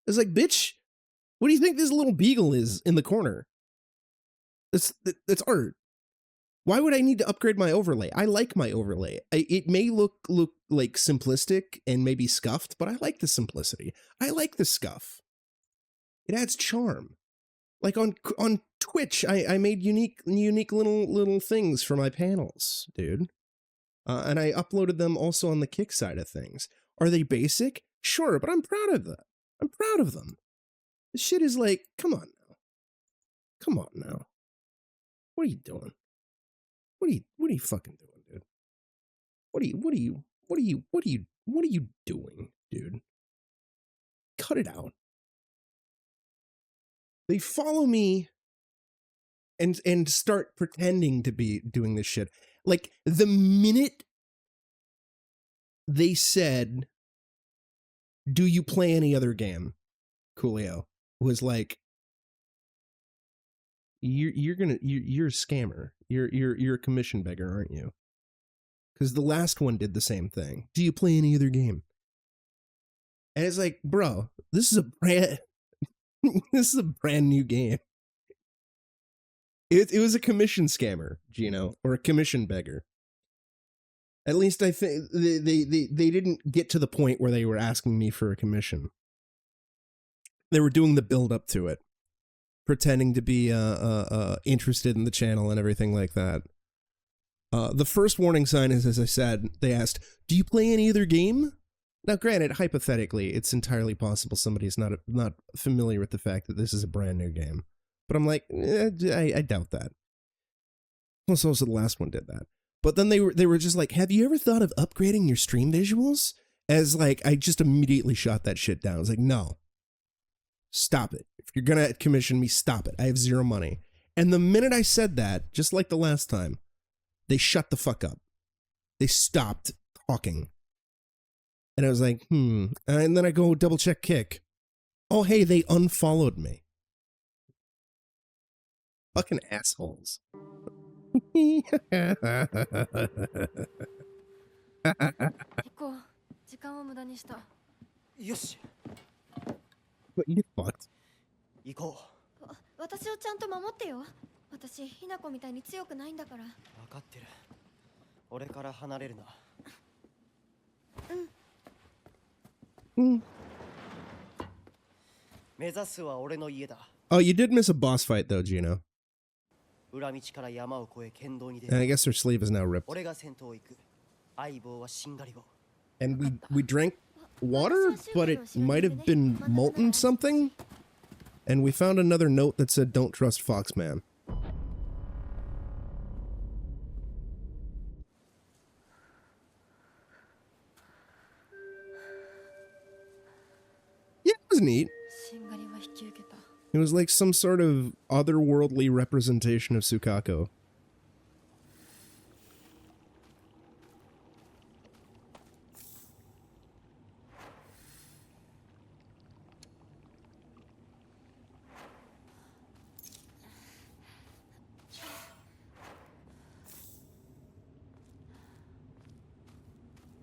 It's like, bitch, what do you think this little beagle is in the corner? That's art. Why would I need to upgrade my overlay? I like my overlay. It may look like simplistic and maybe scuffed, but I like the simplicity. I like the scuff. It adds charm. Like on Twitch, I made unique little things for my panels, dude. And I uploaded them also on the Kick side of things. Are they basic? Sure, but I'm proud of that. I'm proud of them. This shit is like, come on now. Come on now. What are you doing? What are you fucking doing, dude? What are you doing, dude? Cut it out. They follow me and start pretending to be doing this shit. Like, the minute they said, do you play any other game, Coolio was like, you're a scammer. You're a commission beggar, aren't you? Because the last one did the same thing. Do you play any other game? And it's like, bro, this is a brand new game. It was a commission scammer, Gino, or a commission beggar. At least I think they didn't get to the point where they were asking me for a commission. They were doing the build up to it, pretending to be interested in the channel and everything like that. The first warning sign is, as I said, they asked, "Do you play any other game?" Now, granted, hypothetically, it's entirely possible somebody's not familiar with the fact that this is a brand new game. But I'm like, I doubt that. Also, the last one did that. But then they were just like, have you ever thought of upgrading your stream visuals? As like, I just immediately shot that shit down. I was like, no. Stop it. If you're gonna commission me, stop it. I have zero money. And the minute I said that, just like the last time, they shut the fuck up. They stopped talking. And I was like, And then I go double check Kick. Oh, hey, they unfollowed me. Fucking assholes. 行こう。時間を無駄にした。よし But you fucked. 行こ私をちゃんと守ってよ。私、ひな子みたいに強くないんだから。う分かってる俺から離れるな目指すは俺の家だ Oh, you did miss a boss fight though, Gino. 裏道から山を越え剣道に出 And I guess her sleeve is now ripped. 俺が先頭行く相棒はしんがり棒 And we drank water, but it might have been molten something. And we found another note that said, "Don't trust Foxman." Yeah, it was neat. しんがりは引き受けた。 It was like some sort of otherworldly representation of Sukako.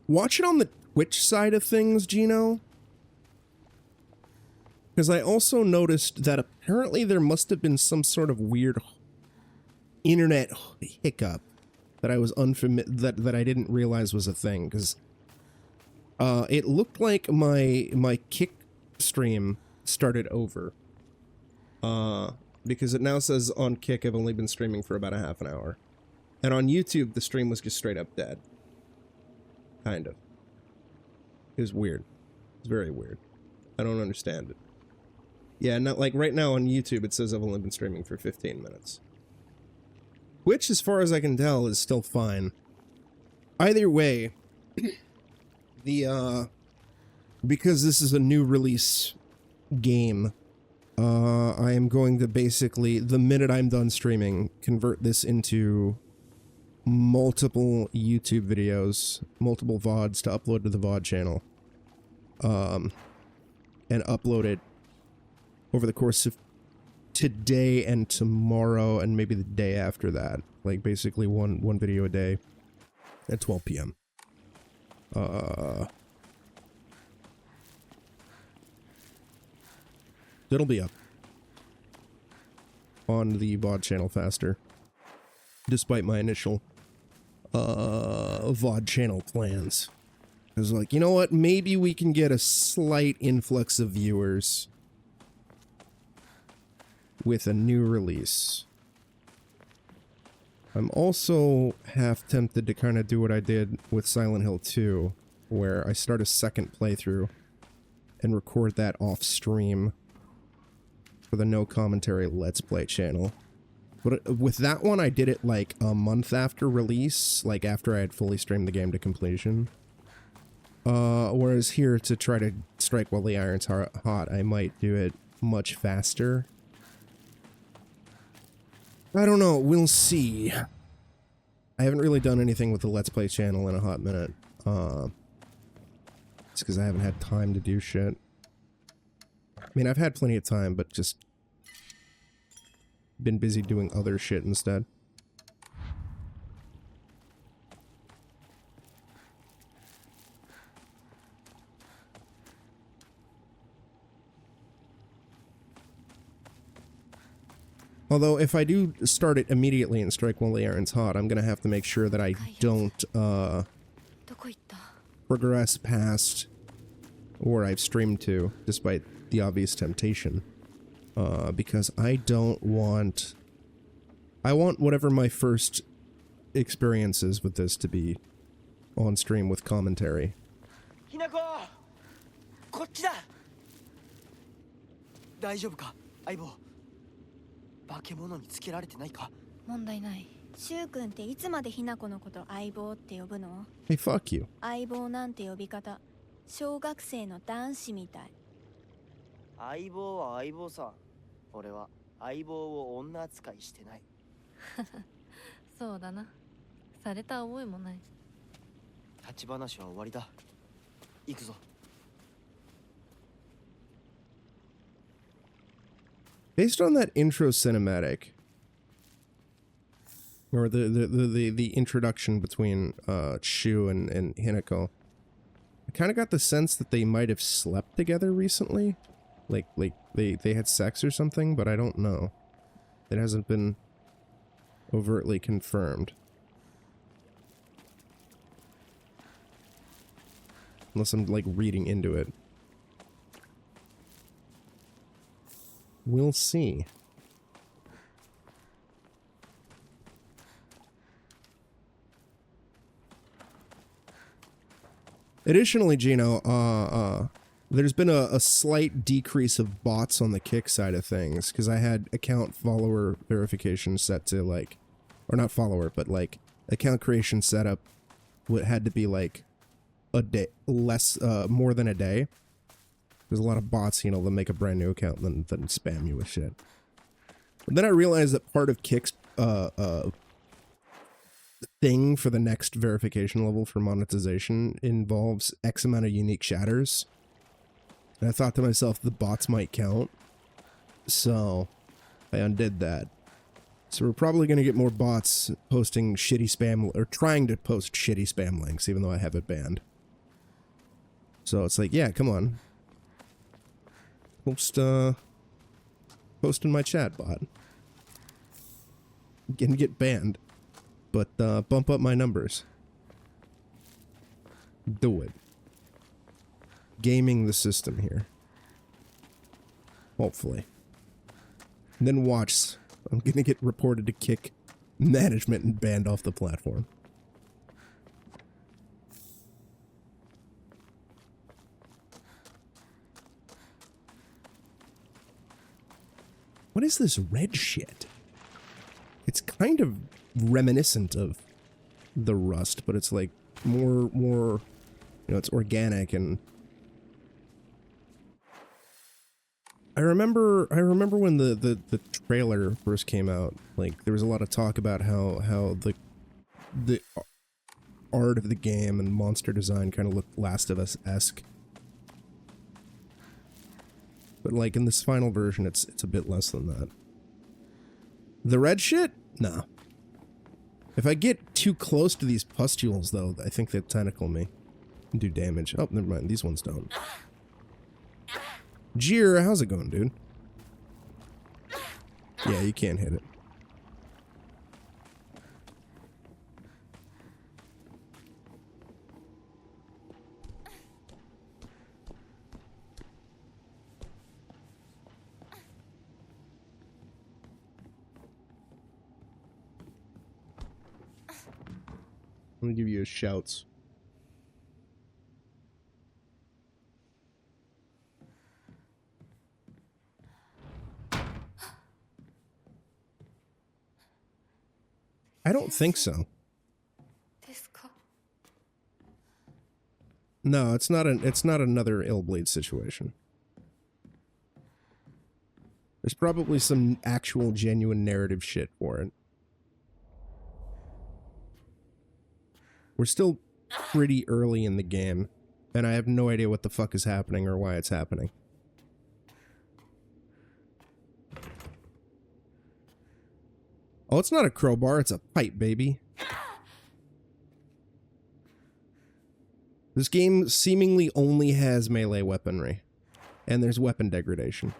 Watch it on the Twitch side of things, Gino. Because I also noticed that apparently there must have been some sort of weird internet hiccup that I was that I didn't realize was a thing. Because it looked like my Kick stream started over. Because it now says on Kick I've only been streaming for about a half an hour, and on YouTube the stream was just straight up dead. Kind of. It was weird. It's very weird. I don't understand it. Yeah, not like right now on YouTube it says I've only been streaming for 15 minutes. Which, as far as I can tell, is still fine. Either way, because this is a new release game, I am going to basically, the minute I'm done streaming, convert this into multiple YouTube videos, multiple VODs to upload to the VOD channel. And upload it over the course of today and tomorrow and maybe the day after that. Like basically one video a day at 12 p.m. It'll be up on the VOD channel faster, despite my initial VOD channel plans. I was like, you know what, maybe we can get a slight influx of viewers with a new release. I'm also half tempted to kind of do what I did with Silent Hill 2, where I start a second playthrough and record that off stream for the No Commentary Let's Play channel. But with that one, I did it like a month after release, like after I had fully streamed the game to completion. Whereas here, to try to strike while the iron's hot, I might do it much faster. I don't know. We'll see. I haven't really done anything with the Let's Play channel in a hot minute. It's because I haven't had time to do shit. I mean, I've had plenty of time, but just been busy doing other shit instead. Although, if I do start it immediately and strike while the iron's hot, I'm gonna have to make sure that I don't, progress past where I've streamed to, despite the obvious temptation. Because I don't want... I want whatever my first experience is with this to be on stream with commentary. Hinako! こっちだ! 大丈夫か、相棒? 化け物につけられてないか? 問題ない。シュウ君っていつまでひなこのこと相棒って呼ぶの？ Hey, fuck you. 相棒なんて呼び方、小学生の男子みたい。相棒は相棒さ。俺は相棒を女扱いしてない。そうだな。された覚えもない。立ち話は終わりだ。行くぞ。Based on that intro cinematic, or the introduction between Shu and Hinako, I kind of got the sense that they might have slept together recently, like they had sex or something, but I don't know. It hasn't been overtly confirmed, unless I'm like reading into it. We'll see. Additionally, Gino, there's been a slight decrease of bots on the Kick side of things, because I had account follower verification set to, like, or not follower, but, like, account creation setup had to be, like, a day, more than a day. There's a lot of bots, you know, that make a brand new account and then spam you with shit. But then I realized that part of Kick's thing for the next verification level for monetization involves X amount of unique shatters. And I thought to myself, the bots might count. So I undid that. So we're probably going to get more bots posting shitty spam, or trying to post shitty spam links, even though I have it banned. So it's like, yeah, come on. Post in my chat bot. Get banned. But, bump up my numbers. Do it. Gaming the system here. Hopefully. And then watch. I'm gonna get reported to Kick management and banned off the platform. What is this red shit? It's kind of reminiscent of the rust, but it's like more, you know, it's organic. And I remember when the trailer first came out, like there was a lot of talk about how the art of the game and monster design kind of looked Last of Us-esque. But like in this final version, it's a bit less than that. The red shit? No. If I get too close to these pustules, though, I think they tentacle me and do damage. Oh, never mind. These ones don't. Jeer, how's it going, dude? Yeah, you can't hit it. I'm gonna give you a shouts. I don't think so. No, it's not another Illblade situation. There's probably some actual genuine narrative shit for it. We're still pretty early in the game, and I have no idea what the fuck is happening or why it's happening. Oh, it's not a crowbar, it's a pipe, baby. This game seemingly only has melee weaponry, and there's weapon degradation.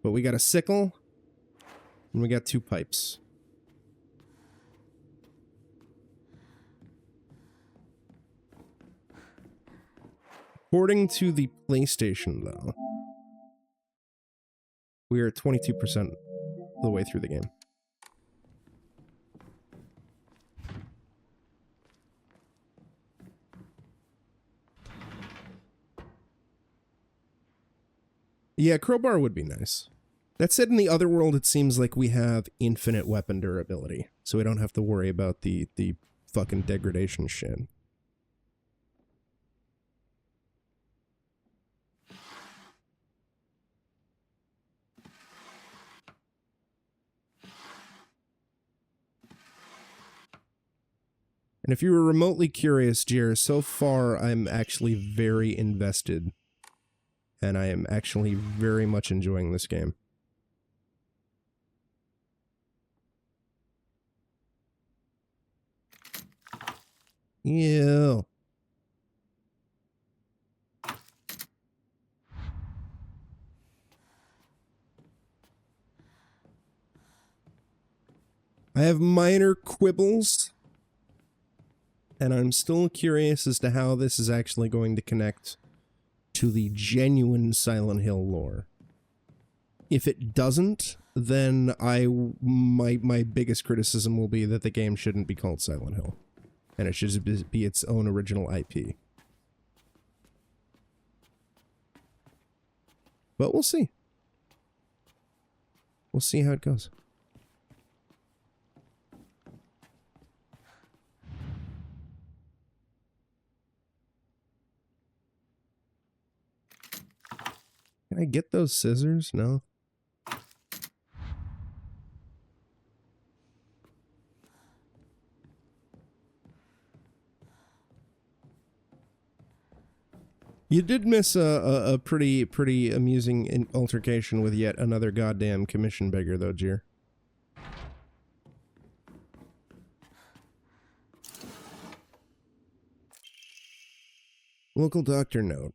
But we got a sickle, and we got 2 pipes. According to the PlayStation, though, we are 22% of the way through the game. Yeah, crowbar would be nice. That said, in the other world, it seems like we have infinite weapon durability, so we don't have to worry about the fucking degradation shit. And if you were remotely curious, Jer, so far I'm actually very invested. And I am actually very much enjoying this game. Ew. I have minor quibbles. And I'm still curious as to how this is actually going to connect to the genuine Silent Hill lore. If it doesn't, then my biggest criticism will be that the game shouldn't be called Silent Hill. And it should be its own original IP. But we'll see. We'll see how it goes. Can I get those scissors? No. You did miss a pretty amusing altercation with yet another goddamn commission beggar, though, Jer. Local doctor note.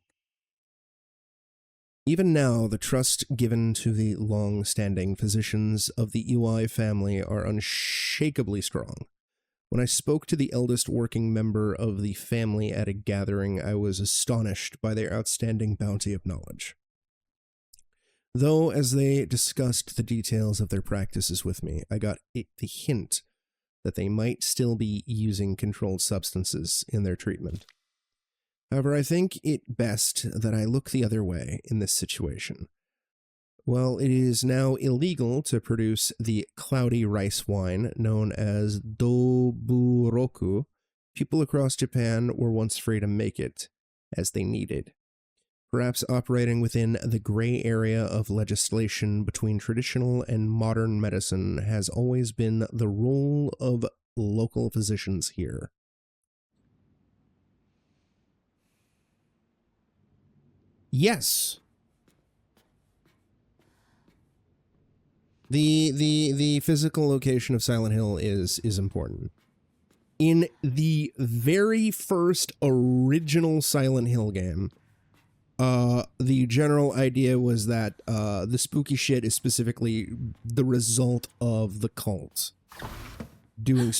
Even now, the trust given to the long-standing physicians of the UI family are unshakably strong. When I spoke to the eldest working member of the family at a gathering, I was astonished by their outstanding bounty of knowledge. Though, as they discussed the details of their practices with me, I got the hint that they might still be using controlled substances in their treatment. However, I think it best that I look the other way in this situation. While it is now illegal to produce the cloudy rice wine known as doburoku, people across Japan were once free to make it as they needed. Perhaps operating within the gray area of legislation between traditional and modern medicine has always been the role of local physicians here. Yes. The physical location of Silent Hill is important. In the very first original Silent Hill game, the general idea was that the spooky shit is specifically the result of the cult doing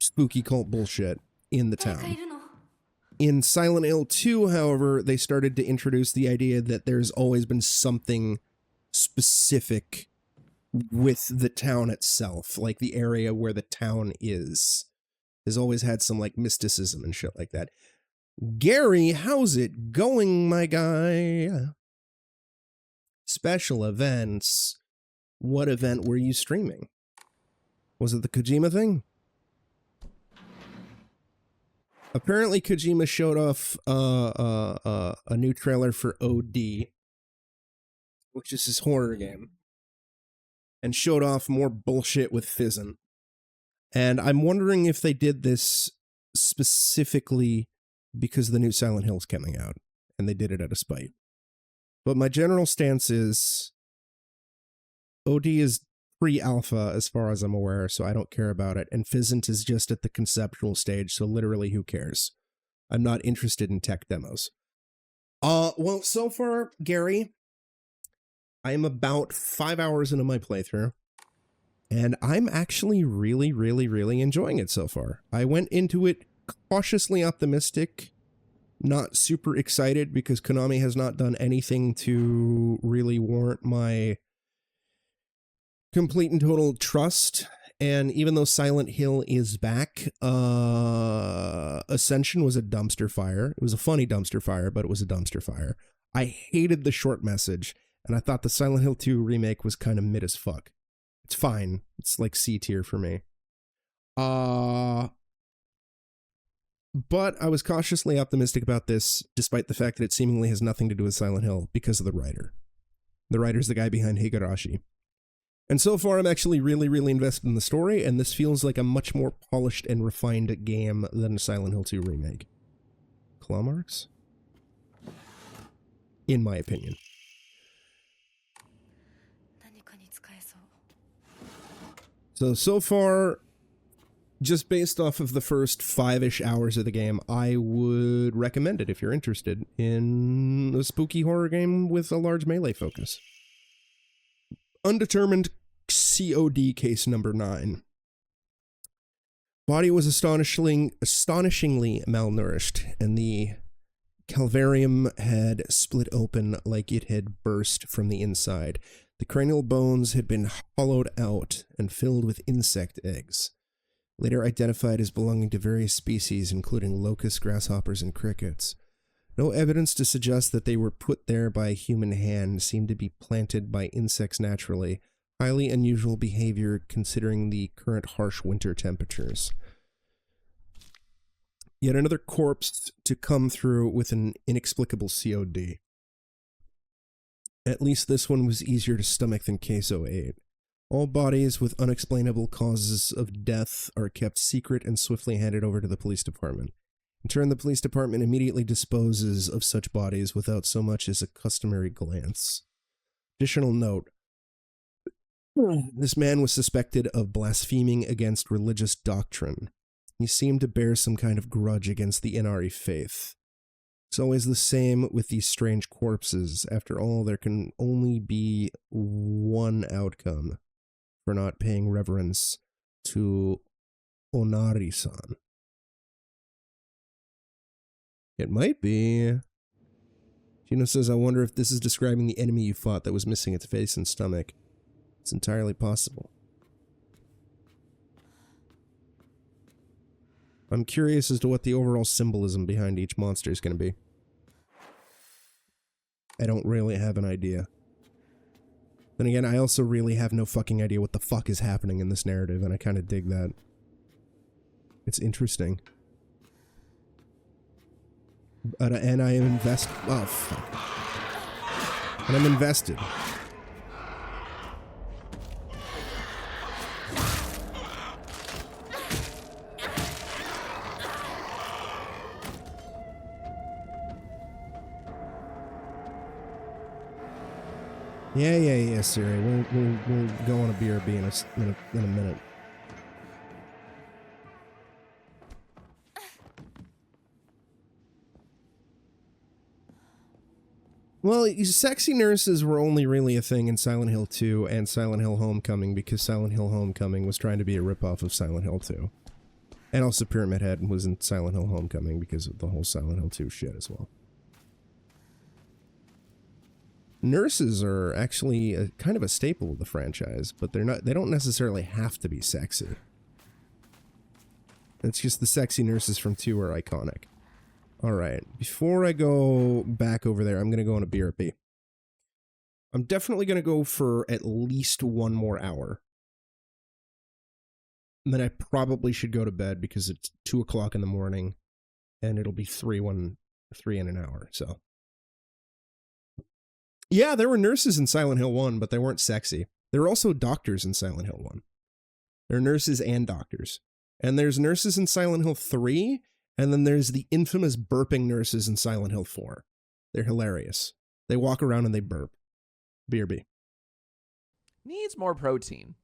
spooky cult bullshit in the town. In Silent Hill 2, however, they started to introduce the idea that there's always been something specific with the town itself, like the area where the town is. Has always had some, like, mysticism and shit like that. Gary, how's it going, my guy? Special events. What event were you streaming? Was it the Kojima thing? Apparently, Kojima showed off a new trailer for OD, which is his horror game, and showed off more bullshit with Fizzin. And I'm wondering if they did this specifically because the new Silent Hill's coming out, and they did it out of spite. But my general stance is OD is pre-alpha as far as I'm aware, so I don't care about it, and Fizzint is just at the conceptual stage, so literally who cares? I'm not interested in tech demos. Well, so far, Gary, I am about 5 hours into my playthrough, and I'm actually really, really, really enjoying it so far. I went into it cautiously optimistic, not super excited, because Konami has not done anything to really warrant my complete and total trust. And even though Silent Hill is back, Ascension was a dumpster fire. It was a funny dumpster fire, but it was a dumpster fire. I hated the short message, and I thought the Silent Hill 2 remake was kind of mid as fuck. It's fine. It's like C tier for me. But I was cautiously optimistic about this, despite the fact that it seemingly has nothing to do with Silent Hill, because of the writer. The writer's the guy behind Higurashi. And so far, I'm actually really, really invested in the story, and this feels like a much more polished and refined game than Silent Hill 2 remake. Claw marks? In my opinion. So far, just based off of the first 5-ish hours of the game, I would recommend it if you're interested in a spooky horror game with a large melee focus. Undetermined COD case number 9. Body was astonishingly malnourished, and the calvarium had split open like it had burst from the inside. The cranial bones had been hollowed out and filled with insect eggs, later identified as belonging to various species, including locusts, grasshoppers, and crickets. No evidence to suggest that they were put there by a human hand seemed to be planted by insects naturally, highly unusual behavior considering the current harsh winter temperatures. Yet another corpse to come through with an inexplicable COD. At least this one was easier to stomach than Case 08. All bodies with unexplainable causes of death are kept secret and swiftly handed over to the police department. In turn, the police department immediately disposes of such bodies without so much as a customary glance. Additional note. This man was suspected of blaspheming against religious doctrine. He seemed to bear some kind of grudge against the Inari faith. It's always the same with these strange corpses. After all, there can only be one outcome for not paying reverence to Onari-san. It might be. Gino says, I wonder if this is describing the enemy you fought that was missing its face and stomach. It's entirely possible. I'm curious as to what the overall symbolism behind each monster is going to be. I don't really have an idea. Then again, I also really have no fucking idea what the fuck is happening in this narrative, and I kind of dig that. It's interesting. And I am invested. Oh, fuck. And I'm invested. Yeah, Siri. We'll go on a BRB in a minute. Well, sexy nurses were only really a thing in Silent Hill 2 and Silent Hill Homecoming because Silent Hill Homecoming was trying to be a ripoff of Silent Hill 2. And also Pyramid Head was in Silent Hill Homecoming because of the whole Silent Hill 2 shit as well. Nurses are actually kind of a staple of the franchise, but they don't necessarily have to be sexy. It's just the sexy nurses from 2 are iconic. Alright, before I go back over there, I'm going to go on a BRB. I'm definitely going to go for at least 1 more hour. And then I probably should go to bed because it's 2 o'clock in the morning, and it'll be 3 in an hour, so. Yeah, there were nurses in Silent Hill 1, but they weren't sexy. There were also doctors in Silent Hill 1. There are nurses and doctors. And there's nurses in Silent Hill 3, and then there's the infamous burping nurses in Silent Hill 4. They're hilarious. They walk around and they burp. BRB. Needs more protein.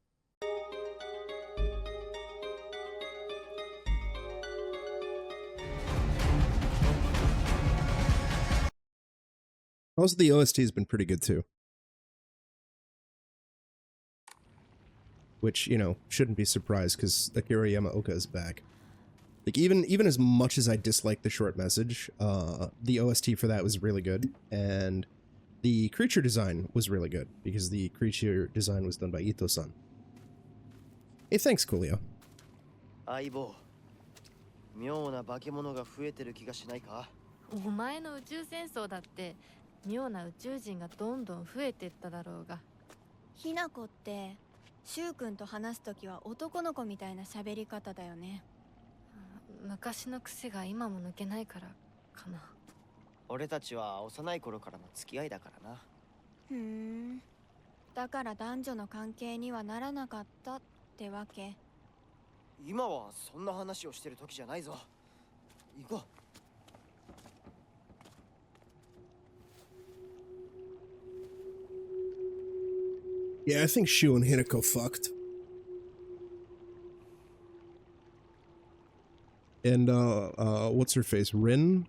Also, the OST has been pretty good too. Which, you know, shouldn't be surprised because Akira Yamaoka is back. Like, even as much as I dislike the short message, the OST for that was really good, and the creature design was really good, because the creature design was done by Ito-san. Hey, thanks, Coolio. 相棒、妙な化け物が増えてる気がしないか？お前の宇宙戦争だって妙な宇宙人がどんどん増えてっただろうが。ひなこってしゅうくんと話すときは男の子みたいな喋り方だよね。昔の癖が今も抜けないからかな。俺たちは幼い頃からの付き合いだからな。ふーん。だから男女の関係にはならなかったってわけ。今はそんな話をしてる時じゃないぞ。行こう。Yeah, I think Shu and Hinako fucked. And, what's her face? Rin?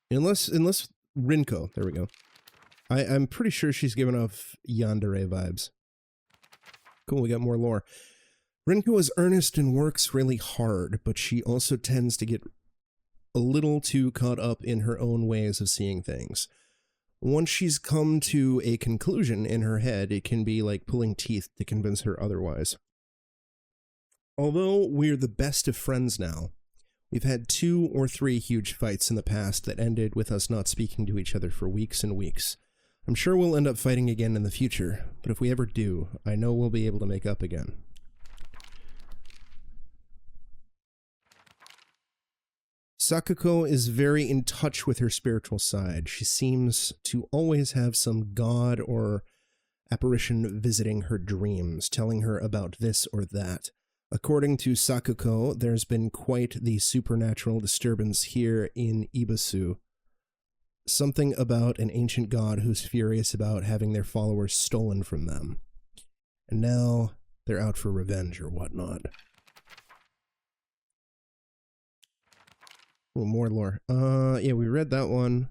Unless Rinko, there we go. I'm pretty sure she's giving off yandere vibes. Cool, we got more lore. Rinko is earnest and works really hard, but she also tends to get a little too caught up in her own ways of seeing things. Once she's come to a conclusion in her head, it can be like pulling teeth to convince her otherwise. Although we're the best of friends now, we've had 2 or 3 huge fights in the past that ended with us not speaking to each other for weeks and weeks. I'm sure we'll end up fighting again in the future, but if we ever do, I know we'll be able to make up again. Sakuko is very in touch with her spiritual side. She seems to always have some god or apparition visiting her dreams, telling her about this or that. According to Sakuko, there's been quite the supernatural disturbance here in Ibasu. Something about an ancient god who's furious about having their followers stolen from them. And now they're out for revenge or whatnot. Oh, more lore. Yeah, we read that one.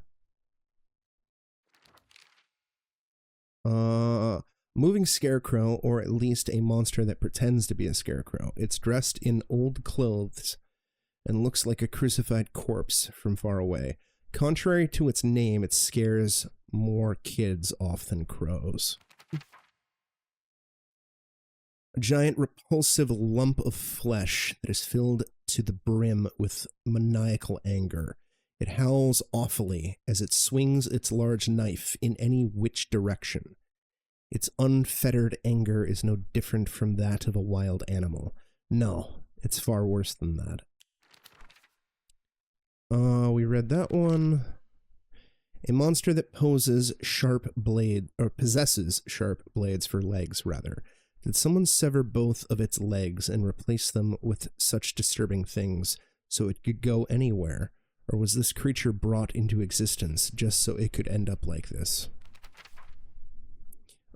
Moving scarecrow, or at least a monster that pretends to be a scarecrow. It's dressed in old clothes and looks like a crucified corpse from far away. Contrary to its name, it scares more kids off than crows. A giant repulsive lump of flesh that is filled to the brim with maniacal anger. It howls awfully as it swings its large knife in any which direction. Its unfettered anger is no different from that of a wild animal. No, it's far worse than that. We read that one. A monster that possesses sharp blades for legs, rather. Did someone sever both of its legs and replace them with such disturbing things so it could go anywhere? Or was this creature brought into existence just so it could end up like this?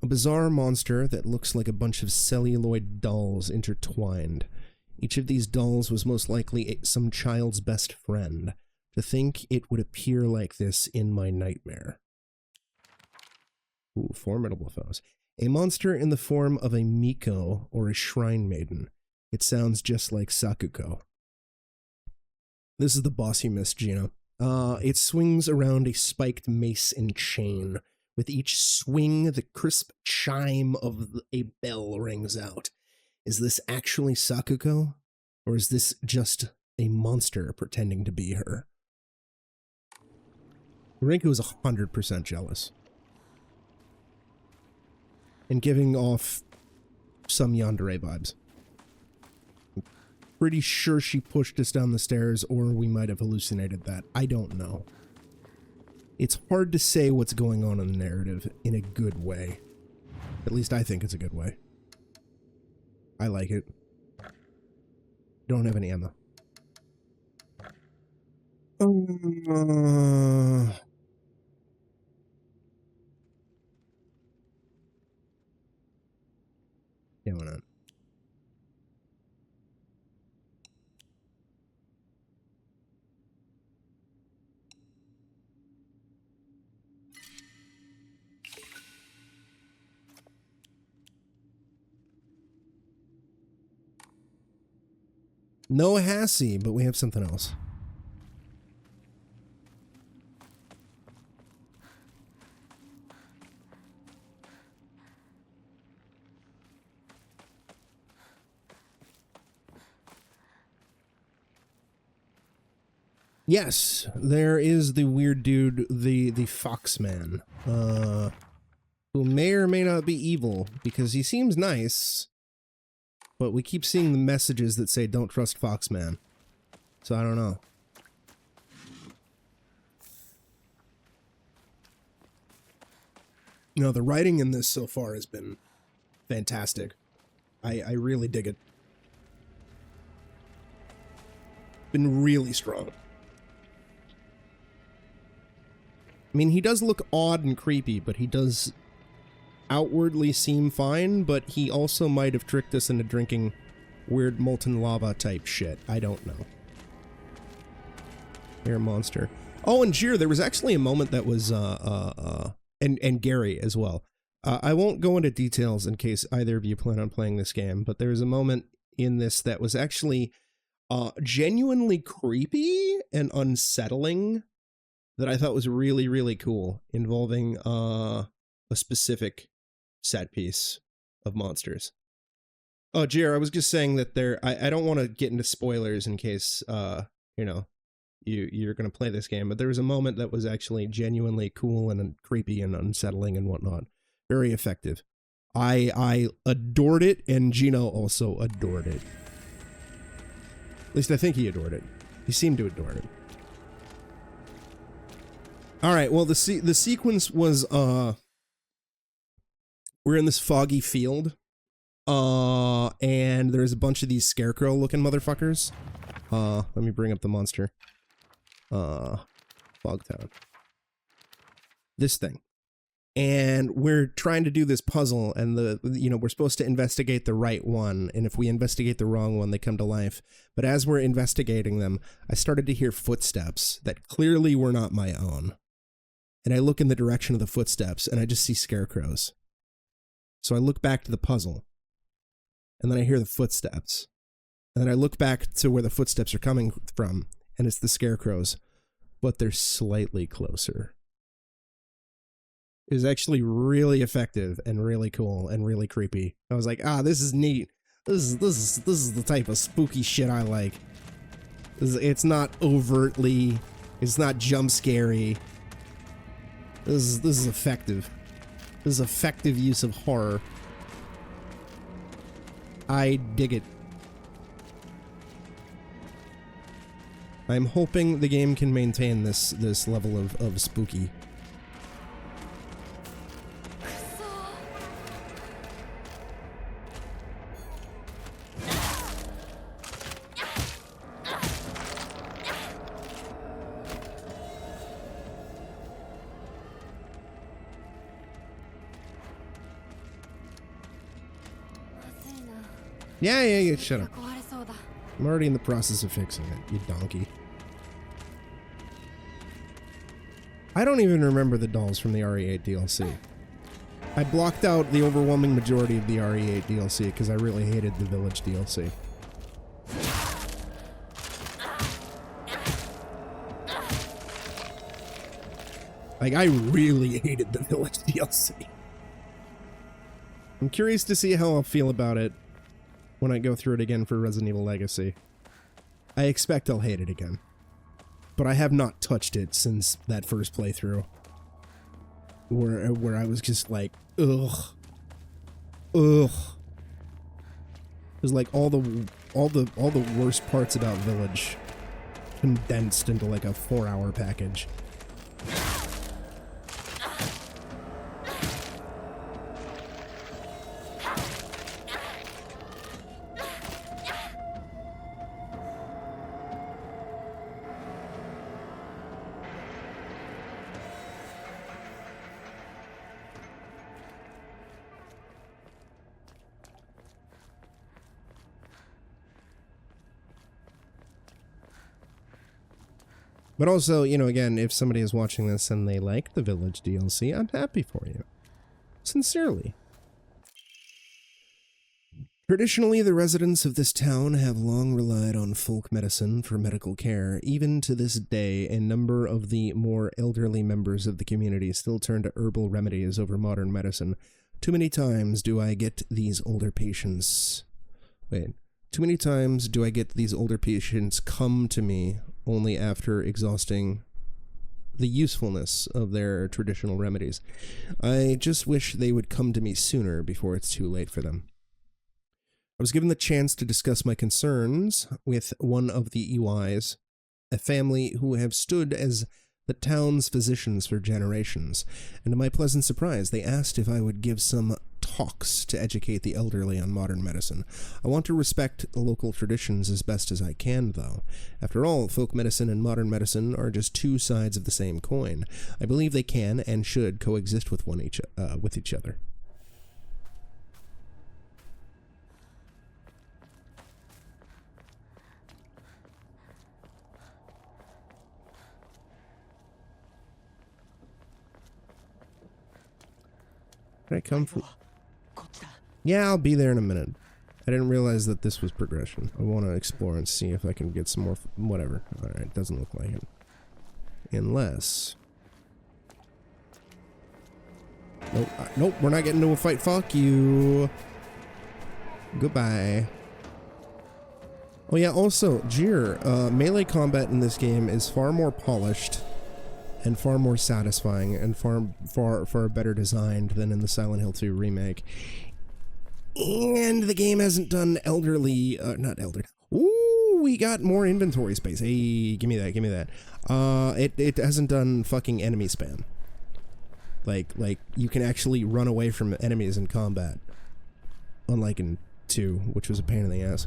A bizarre monster that looks like a bunch of celluloid dolls intertwined. Each of these dolls was most likely some child's best friend. To think it would appear like this in my nightmare. Ooh, formidable foes. A monster in the form of a Miko or a shrine maiden. It sounds just like Sakuko. This is the boss you missed, Gino. It swings around a spiked mace and chain. With each swing, the crisp chime of a bell rings out. Is this actually Sakuko? Or is this just a monster pretending to be her? Rinku is 100% jealous. And giving off some yandere vibes. I'm pretty sure she pushed us down the stairs, or we might have hallucinated that. I don't know. It's hard to say what's going on in the narrative in a good way. At least I think it's a good way. I like it. Don't have any ammo. Yeah, why not? No Hassie, but we have something else. Yes, there is the weird dude, the Foxman, who may or may not be evil, because he seems nice, but we keep seeing the messages that say don't trust Foxman, so I don't know. No, the writing in this so far has been fantastic. I really dig it. Been really strong. I mean, he does look odd and creepy, but he does outwardly seem fine, but he also might have tricked us into drinking weird molten lava type shit. I don't know. Air monster. Oh, and Jir, there was actually a moment that was, and Gary as well. I won't go into details in case either of you plan on playing this game, but there was a moment in this that was actually genuinely creepy and unsettling that I thought was really, really cool, involving a specific set piece of monsters. Oh, Jer, I was just saying that I don't want to get into spoilers in case, you know, you're going to play this game, but there was a moment that was actually genuinely cool and creepy and unsettling and whatnot. Very effective. I adored it, and Gino also adored it. At least I think he adored it. He seemed to adore it. All right, well, the sequence was, we're in this foggy field, and there's a bunch of these scarecrow-looking motherfuckers. Let me bring up the monster. Fogtown. This thing. And we're trying to do this puzzle, and we're supposed to investigate the right one, and if we investigate the wrong one, they come to life. But as we're investigating them, I started to hear footsteps that clearly were not my own. And I look in the direction of the footsteps, and I just see scarecrows. So I look back to the puzzle, and then I hear the footsteps. And then I look back to where the footsteps are coming from, and it's the scarecrows, but they're slightly closer. It was actually really effective and really cool and really creepy. I was like, this is neat. This is the type of spooky shit I like. It's not overtly, it's not jump scary. This is effective. This is effective use of horror. I dig it. I'm hoping the game can maintain this level of spooky. Yeah, shut up. I'm already in the process of fixing it, you donkey. I don't even remember the dolls from the RE8 DLC. I blocked out the overwhelming majority of the RE8 DLC because I really hated the Village DLC. Like, I really hated the Village DLC. I'm curious to see how I'll feel about it when I go through it again for Resident Evil Legacy. I expect I'll hate it again. But I have not touched it since that first playthrough. Where I was just like, ugh. It was like all the worst parts about Village condensed into like a 4-hour package. But also, you know, again, if somebody is watching this and they like the Village DLC, I'm happy for you. Sincerely. Traditionally, the residents of this town have long relied on folk medicine for medical care. Even to this day, a number of the more elderly members of the community still turn to herbal remedies over modern medicine. Too many times do I get these older patients... Too many times do I get these older patients come to me only after exhausting the usefulness of their traditional remedies. I just wish they would come to me sooner before it's too late for them. I was given the chance to discuss my concerns with one of the EYs, a family who have stood as the town's physicians for generations, and to my pleasant surprise, they asked if I would give some talks to educate the elderly on modern medicine. I want to respect the local traditions as best as I can, though. After all, folk medicine and modern medicine are just two sides of the same coin. I believe they can and should coexist with each other. Did I come from... Yeah, I'll be there in a minute. I didn't realize that this was progression. I want to explore and see if I can get some more... Whatever. Alright, doesn't look like it. Unless... Nope, nope, we're not getting into a fight. Fuck you. Goodbye. Oh yeah, also, Jir, melee combat in this game is far more polished and far more satisfying and far better designed than in the Silent Hill 2 remake. And the game hasn't done not elderly. Ooh, we got more inventory space. Hey, give me that, give me that. It hasn't done fucking enemy spam. Like you can actually run away from enemies in combat. Unlike in 2, which was a pain in the ass.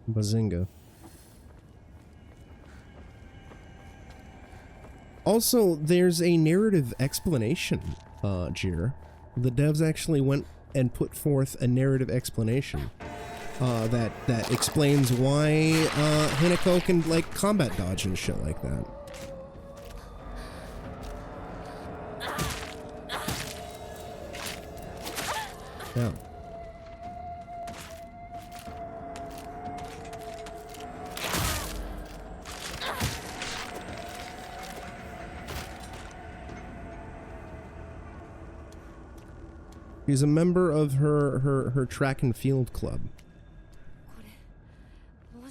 Bazinga. Also, there's a narrative explanation, Jir. The devs actually went and put forth a narrative explanation that explains why Hinako can, like, combat dodge and shit like that. Yeah. She's a member of her track and field club.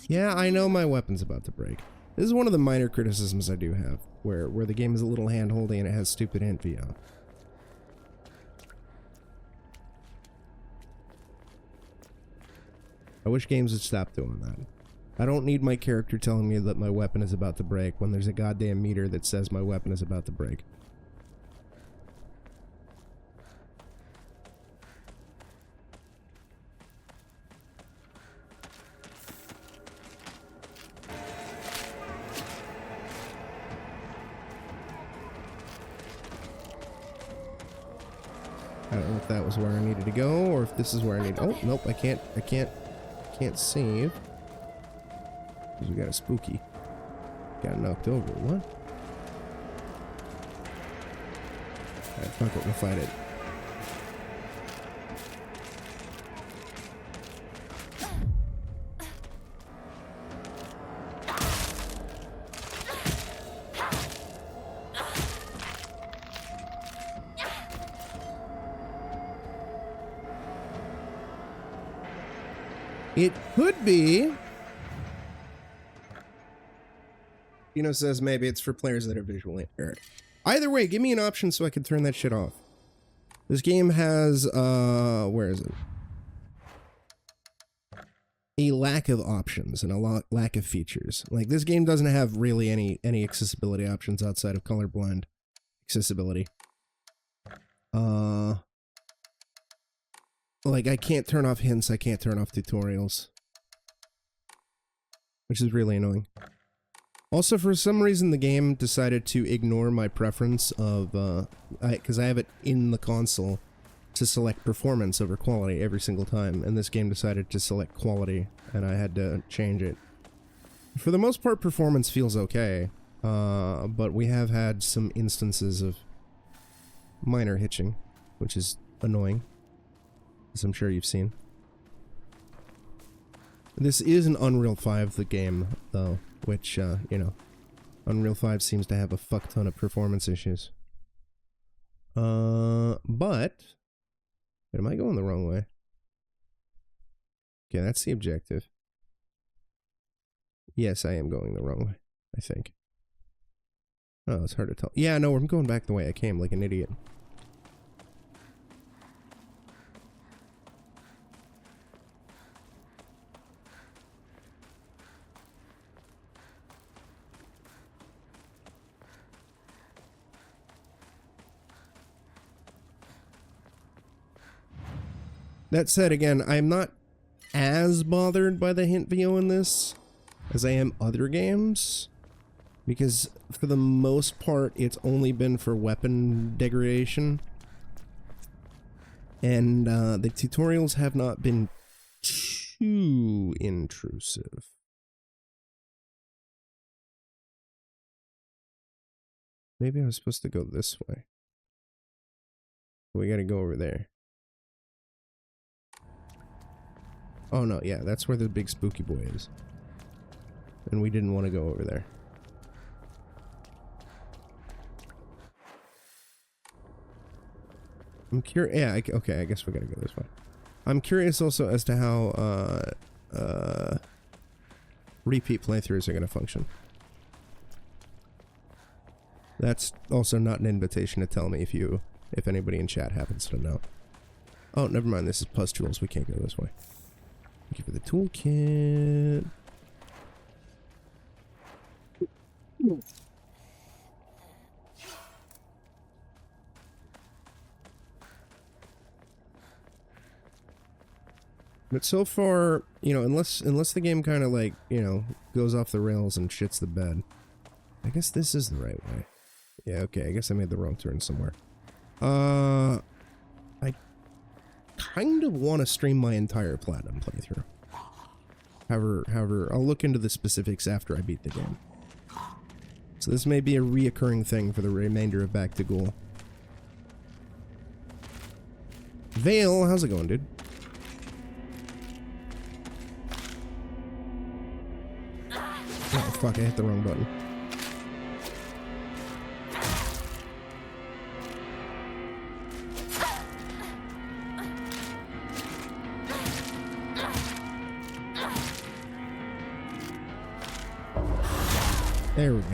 Yeah, I know my weapon's about to break. This is one of the minor criticisms I do have, where the game is a little hand-holdy and it has stupid hint VO. I wish games would stop doing that. I don't need my character telling me that my weapon is about to break when there's a goddamn meter that says my weapon is about to break. I don't know if that was where I needed to go or if this is where I need. Oh, nope, I can't save. Because we got a spooky. Got knocked over. What? Alright, fuck it, we'll fight it. It could be. Says maybe it's for players that are visually impaired. Either way, give me an option so I can turn that shit off. This game has, where is it? A lack of options and a lack of features. Like, this game doesn't have really any accessibility options outside of colorblind accessibility. Like, I can't turn off hints, I can't turn off tutorials. Which is really annoying. Also, for some reason, the game decided to ignore my preference of, because I have it in the console to select performance over quality every single time, and this game decided to select quality, and I had to change it. For the most part, performance feels okay, but we have had some instances of minor hitching, which is annoying, as I'm sure you've seen. This is an Unreal 5, the game, though, which, Unreal 5 seems to have a fuck ton of performance issues. But... Am I going the wrong way? Okay, that's the objective. Yes, I am going the wrong way, I think. Oh, it's hard to tell. Yeah, no, I'm going back the way I came, like an idiot. That said, again, I'm not as bothered by the hint VO in this as I am other games, because for the most part, it's only been for weapon degradation, and the tutorials have not been too intrusive. Maybe I was supposed to go this way. We gotta go over there. Oh no, yeah, that's where the big spooky boy is. And we didn't want to go over there. I'm curious. Yeah, okay, I guess we gotta go this way. I'm curious also as to how repeat playthroughs are gonna function. That's also not an invitation to tell me if anybody in chat happens to know. Oh, never mind, this is pustules, we can't go this way. Thank you for the toolkit. But so far, unless the game kind of like, goes off the rails and shits the bed. I guess this is the right way. Yeah, okay, I guess I made the wrong turn somewhere. I kind of want to stream my entire Platinum playthrough. However, I'll look into the specifics after I beat the game. So this may be a reoccurring thing for the remainder of Back to Ghoul. Vale, how's it going, dude? Oh, fuck, I hit the wrong button. There we go.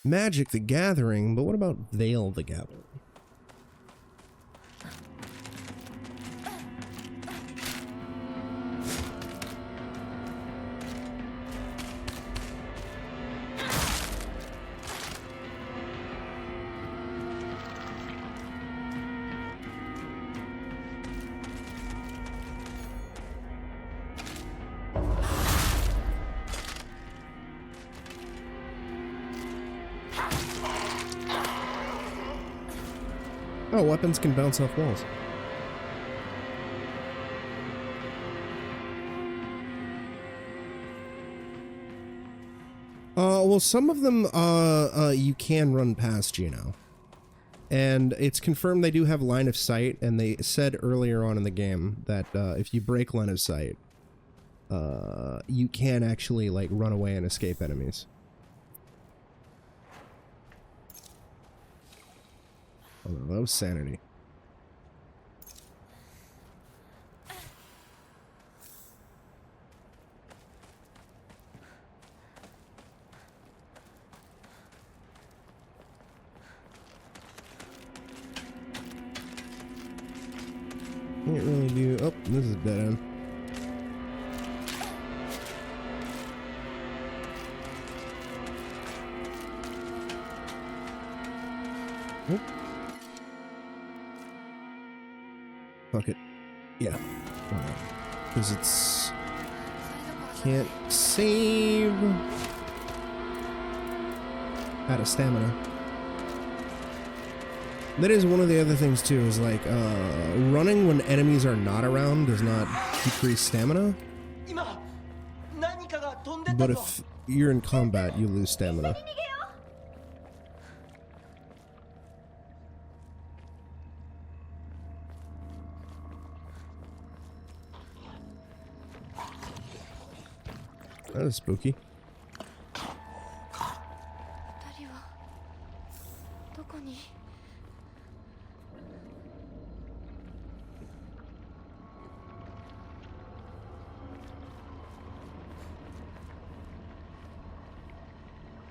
Magic the Gathering, but what about Vale the Gathering? Oh, weapons can bounce off walls. Well, some of them, you can run past, you know. And it's confirmed they do have line of sight, and they said earlier on in the game that, if you break line of sight, you can actually, like, run away and escape enemies. Oh, no, that was sanity. Can't really do... Oh, this is a dead end. Oh. Fuck it. Yeah. Because it's... Can't save... Out of stamina. That is one of the other things too, is like, running when enemies are not around does not decrease stamina. But if you're in combat, you lose stamina. That is spooky.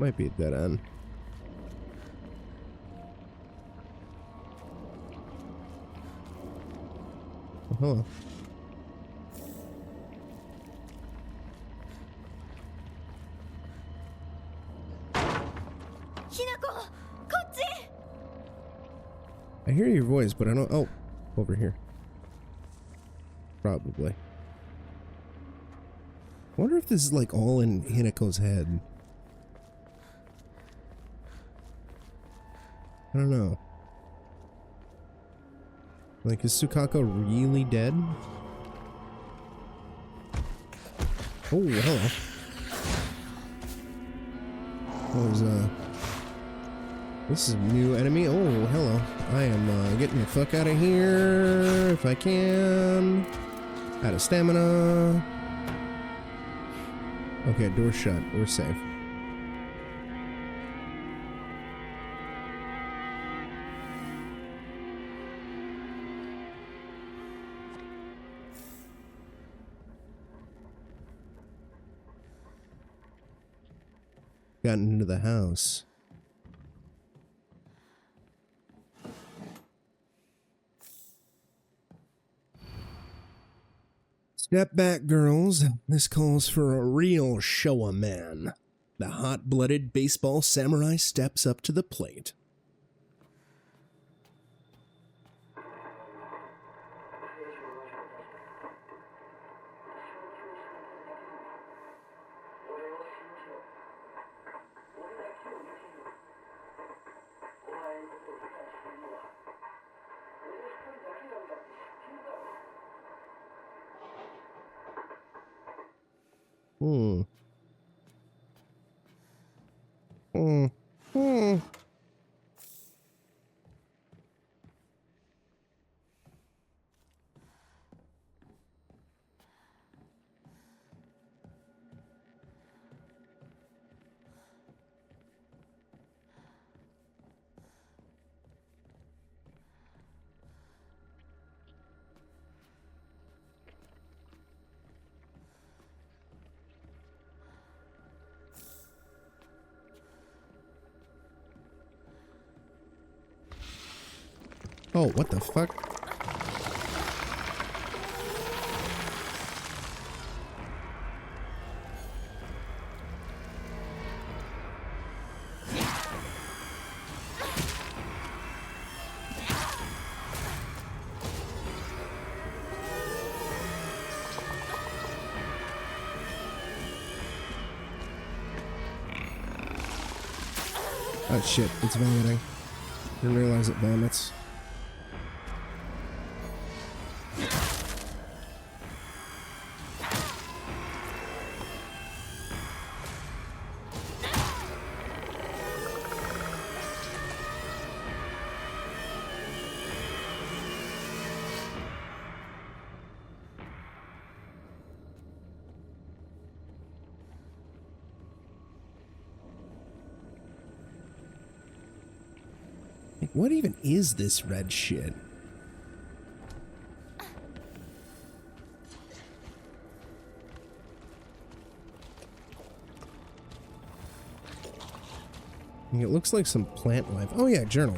Might be a dead end. Oh, hello. I hear your voice, but I don't... Oh, over here. Probably. I wonder if this is like all in Hinako's head. I don't know. Like, is Sukako really dead? Oh, hello. Oh, this is a new enemy. Oh, hello. I am getting the fuck out of here if I can. Out of stamina. Okay, door shut. We're safe. Gotten into the house. Step back, girls. This calls for a real showa man. The hot-blooded baseball samurai steps up to the plate. Oh, what the fuck? Oh shit, it's vomiting. Didn't realize it vomits. Like, what even is this red shit? It looks like some plant life. Oh yeah, journal.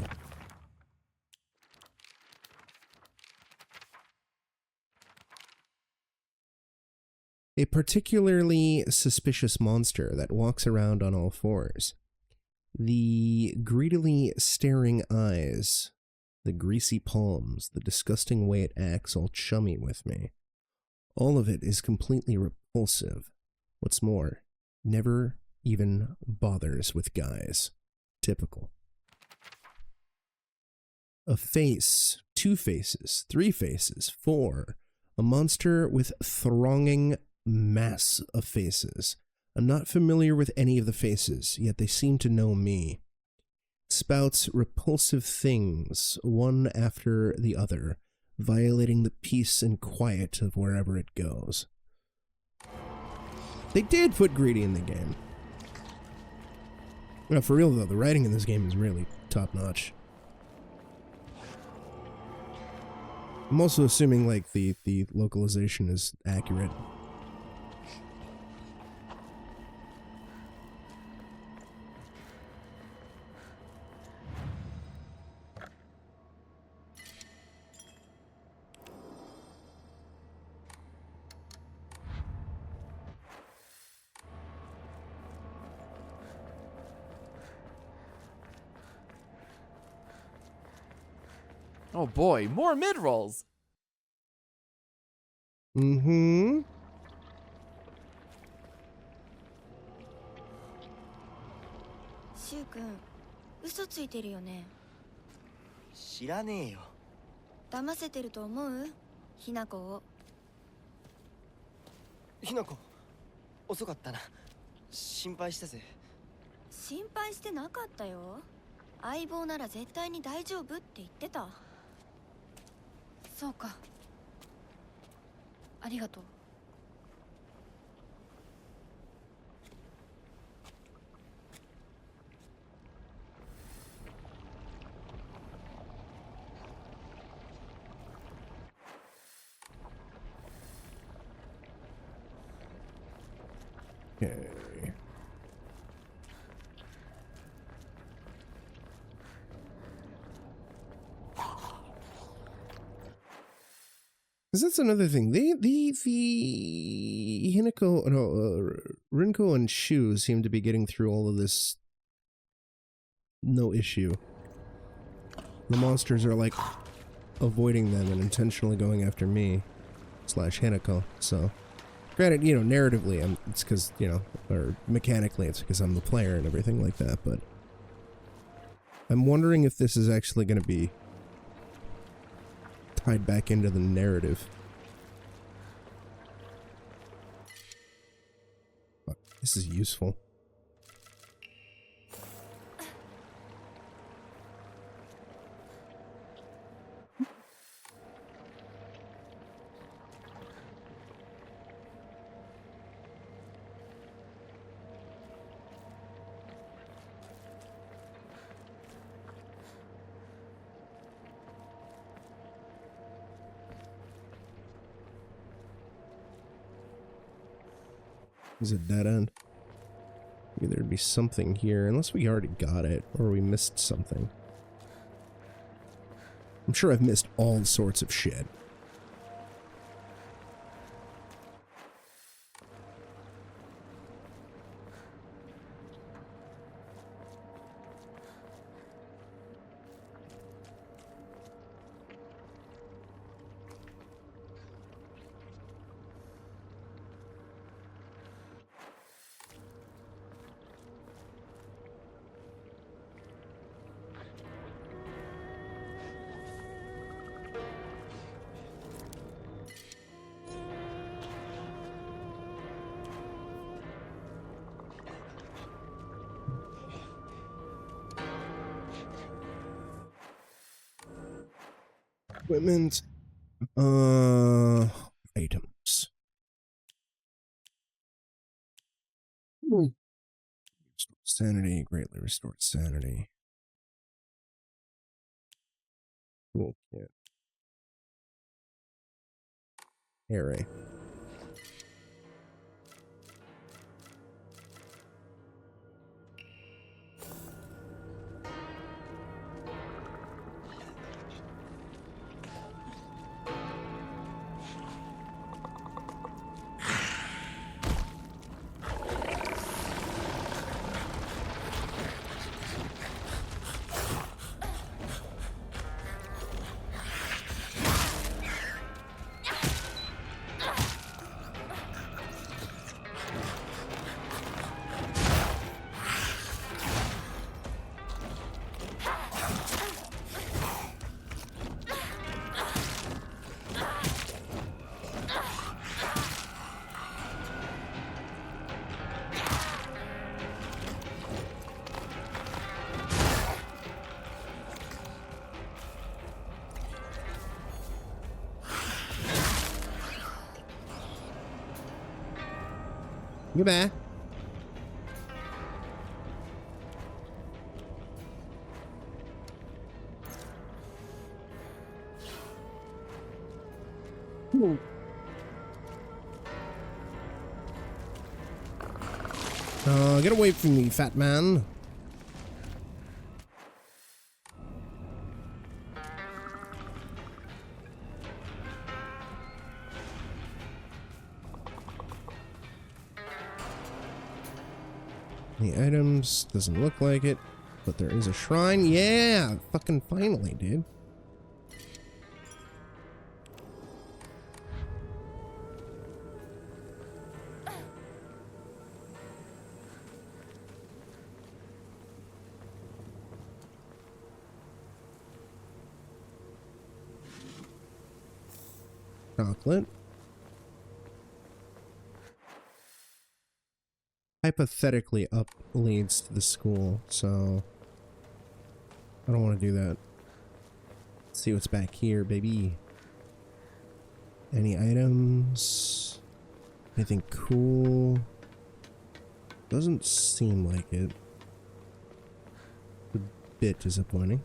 A particularly suspicious monster that walks around on all fours. The greedily staring eyes, the greasy palms, the disgusting way it acts all chummy with me. All of it is completely repulsive. What's more, never even bothers with guys. Typical. A face, 2 faces, 3 faces, 4. A monster with thronging mass of faces. I'm not familiar with any of the faces, yet they seem to know me. Spouts repulsive things, one after the other, violating the peace and quiet of wherever it goes. They did put greedy in the game. No, for real though, the writing in this game is really top-notch. I'm also assuming, like, the localization is accurate. Oh boy, more mid-rolls! Mm-hmm. シュウ君、嘘ついてるよね。知らねえよ。騙せてると思う？ひなこを。ひなこ、遅かったな。心配したぜ。心配してなかったよ。相棒なら絶対に大丈夫って言ってた。そうか。ありがとう。Okay. Because that's another thing. The Hinako, no, Rinko and Shu seem to be getting through all of this no issue. The monsters are like avoiding them and intentionally going after me / Hinako. So, granted, you know, narratively, it's because, you know, or mechanically, it's because I'm the player and everything like that. But I'm wondering if this is actually going to be tied back into the narrative. Fuck, this is useful. Is it dead end? Maybe there'd be something here, unless we already got it, or we missed something. I'm sure I've missed all sorts of shit. Equipment. Items. Sanity, greatly restored sanity. Cool kit. Array. Goodbye. Get away from me, fat man. The items doesn't look like it, but there is a shrine. Yeah, fucking finally, dude. Chocolate. Hypothetically up leads to the school, so I don't want to do that. Let's see what's back here, baby. Any items? Anything cool? Doesn't seem like it. A bit disappointing.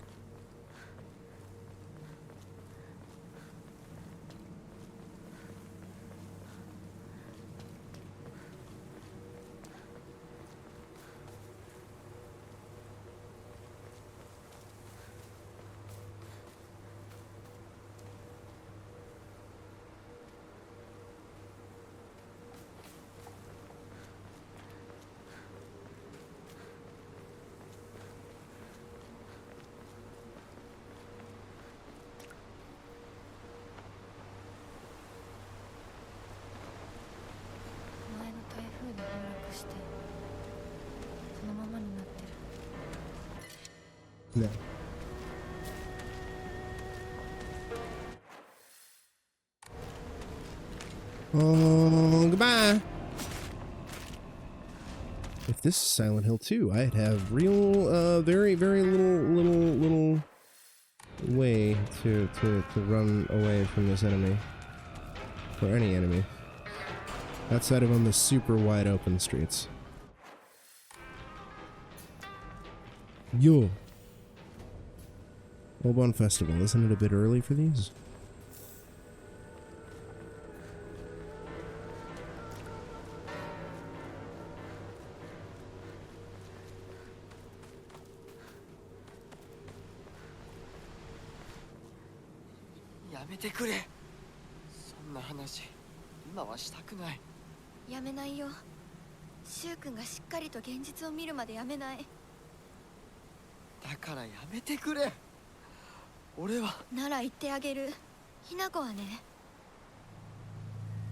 No. Oh, goodbye. If this is Silent Hill 2, I'd have real, very little way to run away from this enemy. Or any enemy. Outside of on the super wide open streets. Yo. Obon Festival, isn't it a bit early for these?やめないよ。シュウ君がしっかりと現実を見るまでやめない。だからやめてくれ。俺はなら言ってあげる。ひな子はね、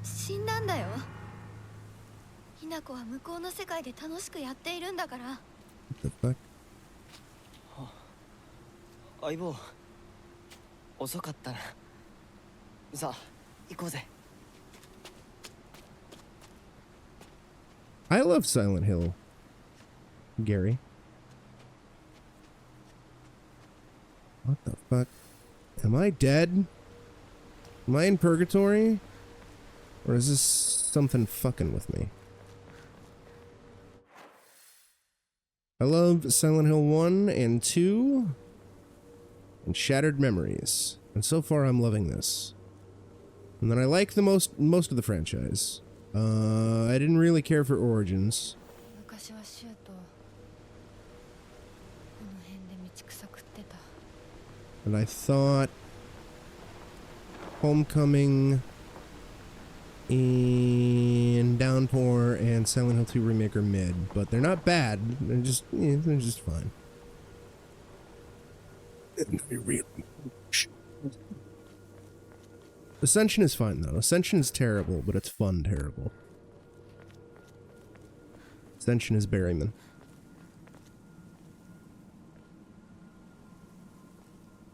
死んだんだよ。ひな子は向こうの世界で楽しくやっているんだから。相棒、遅かったな。さあ、行こうぜ。I love Silent Hill, Gary. What the fuck? Am I dead? Am I in purgatory? Or is this something fucking with me? I love Silent Hill 1 and 2 and Shattered Memories. And so far I'm loving this. And then I like the most of the franchise. I didn't really care for Origins. 昔はシューとこの辺で道草食ってた。 And I thought Homecoming and Downpour and Silent Hill 2 Remake are mid, but they're not bad. They're just fine. Ascension is fine though. Ascension is terrible, but it's fun terrible. Ascension is Berryman.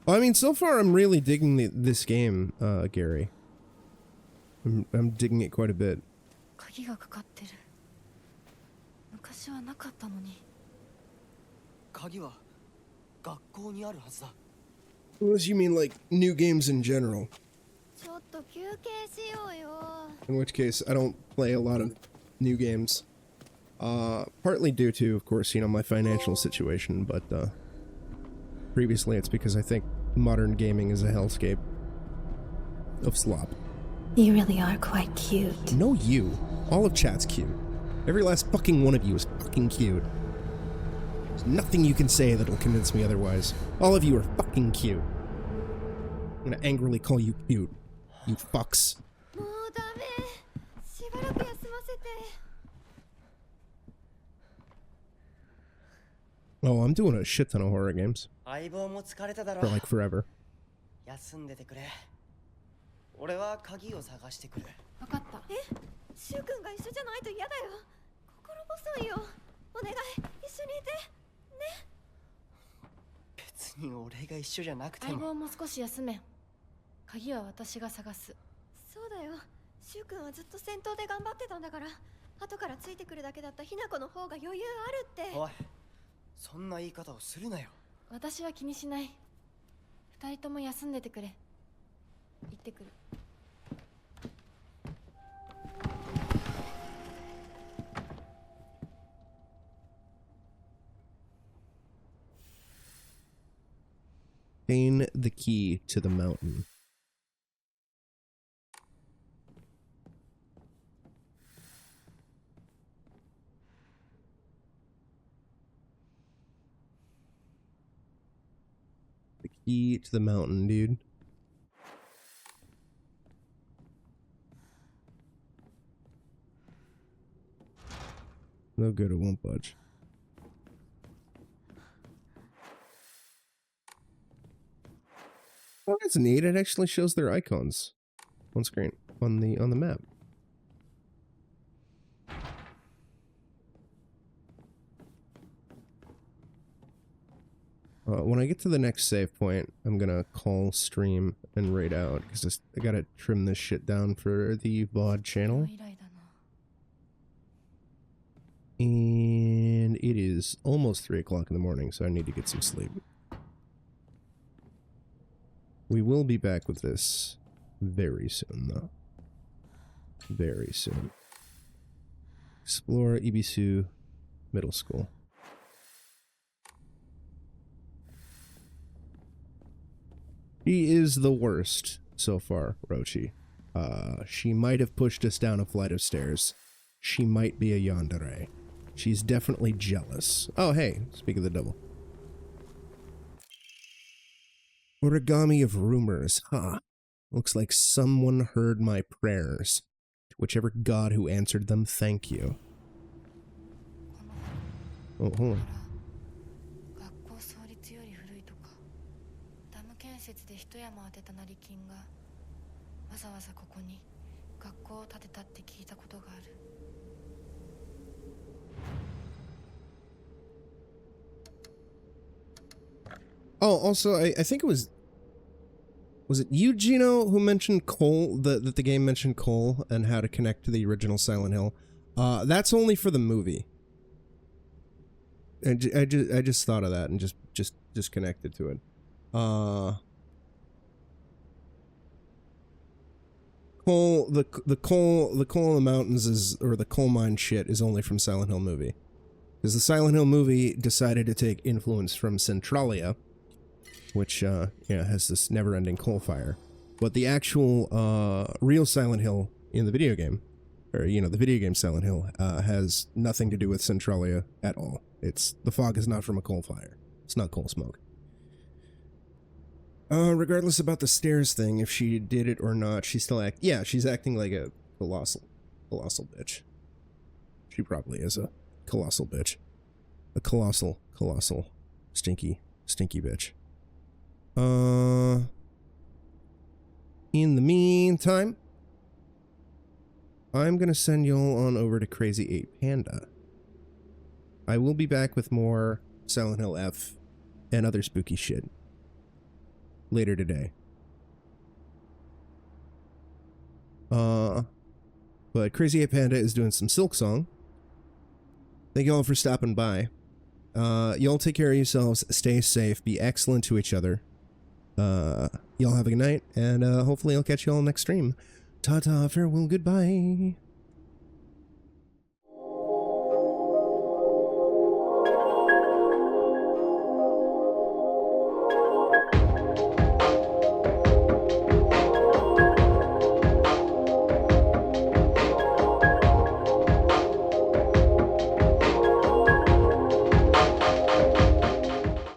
Well, I mean, so far I'm really digging this game, Gary. I'm digging it quite a bit. 鍵がかかってる。昔はなかったのに。鍵は学校にあるはずだ。 Unless you mean like new games in general. ちょっと休憩しようよ。 In which case, I don't play a lot of new games. Partly due to, of course, you know, my financial situation, but previously it's because I think modern gaming is a hellscape of slop. You really are quite cute. No, you. All of chat's cute. Every last fucking one of you is fucking cute. There's nothing you can say that'll convince me otherwise. All of you are fucking cute. I'm gonna angrily call you cute. You fucks. もうダメ。しばらく休ませて。 Oh, I'm doing a shit ton of horror games. 相棒も疲れただろ For like forever. 休んでてくれ。俺は鍵を探してくる。わかった。シュウ君が一緒じゃないと嫌だよ。心細いよ。お願い、一緒にいて。ね。別に俺が一緒じゃなくて相も。棒も少し休め。鍵は私が探す。そうだよ。シュウ君はずっと戦闘で頑張ってたんだから。後からついてくるだけだったヒナコの方が余裕あるって。おい、そんな言い方をするなよ。私は気にしない。二人とも休んでてくれ。行ってくる。Gain the key to the mountain. The key to the mountain, dude. No good, it won't budge. Oh, that's neat. It actually shows their icons on screen on the map. When I get to the next save point, I'm gonna call stream and raid out because I gotta trim this shit down for the VOD channel. And it is almost 3 o'clock in the morning, so I need to get some sleep. We will be back with this very soon, though. Very soon. Explore Ibisu Middle School. She is the worst so far, Rochi. She might have pushed us down a flight of stairs. She might be a yandere. She's definitely jealous. Oh, hey, speak of the devil. Origami of rumors, huh? Looks like someone heard my prayers. To whichever god who answered them, thank you. Oh, hold on. 学校創立より古いとか、ダム建設で一山当てた成金がわざわざここに学校を建てたって聞いたことがある。 Oh, also, I think it was it you, Gino, who mentioned Cole, that the game mentioned Cole and how to connect to the original Silent Hill? That's only for the movie. I just thought of that and just connected to it. the coal in the mountains is, or the coal mine shit is only from Silent Hill movie. Because the Silent Hill movie decided to take influence from Centralia, which, has this never-ending coal fire. But the actual, real Silent Hill in the video game, or, the video game Silent Hill, has nothing to do with Centralia at all. The fog is not from a coal fire. It's not coal smoke. Regardless about the stairs thing, if she did it or not, she's acting like a colossal bitch. She probably is a colossal bitch. A colossal, stinky bitch. In the meantime, I'm gonna send y'all on over to Crazy 8 Panda. I will be back with more Silent Hill F and other spooky shit later today. But Crazy 8 Panda is doing some Silk Song. Thank you all for stopping by. Y'all take care of yourselves, stay safe, be excellent to each other. Y'all have a good night, and hopefully I'll catch y'all next stream. Ta-ta, farewell, goodbye.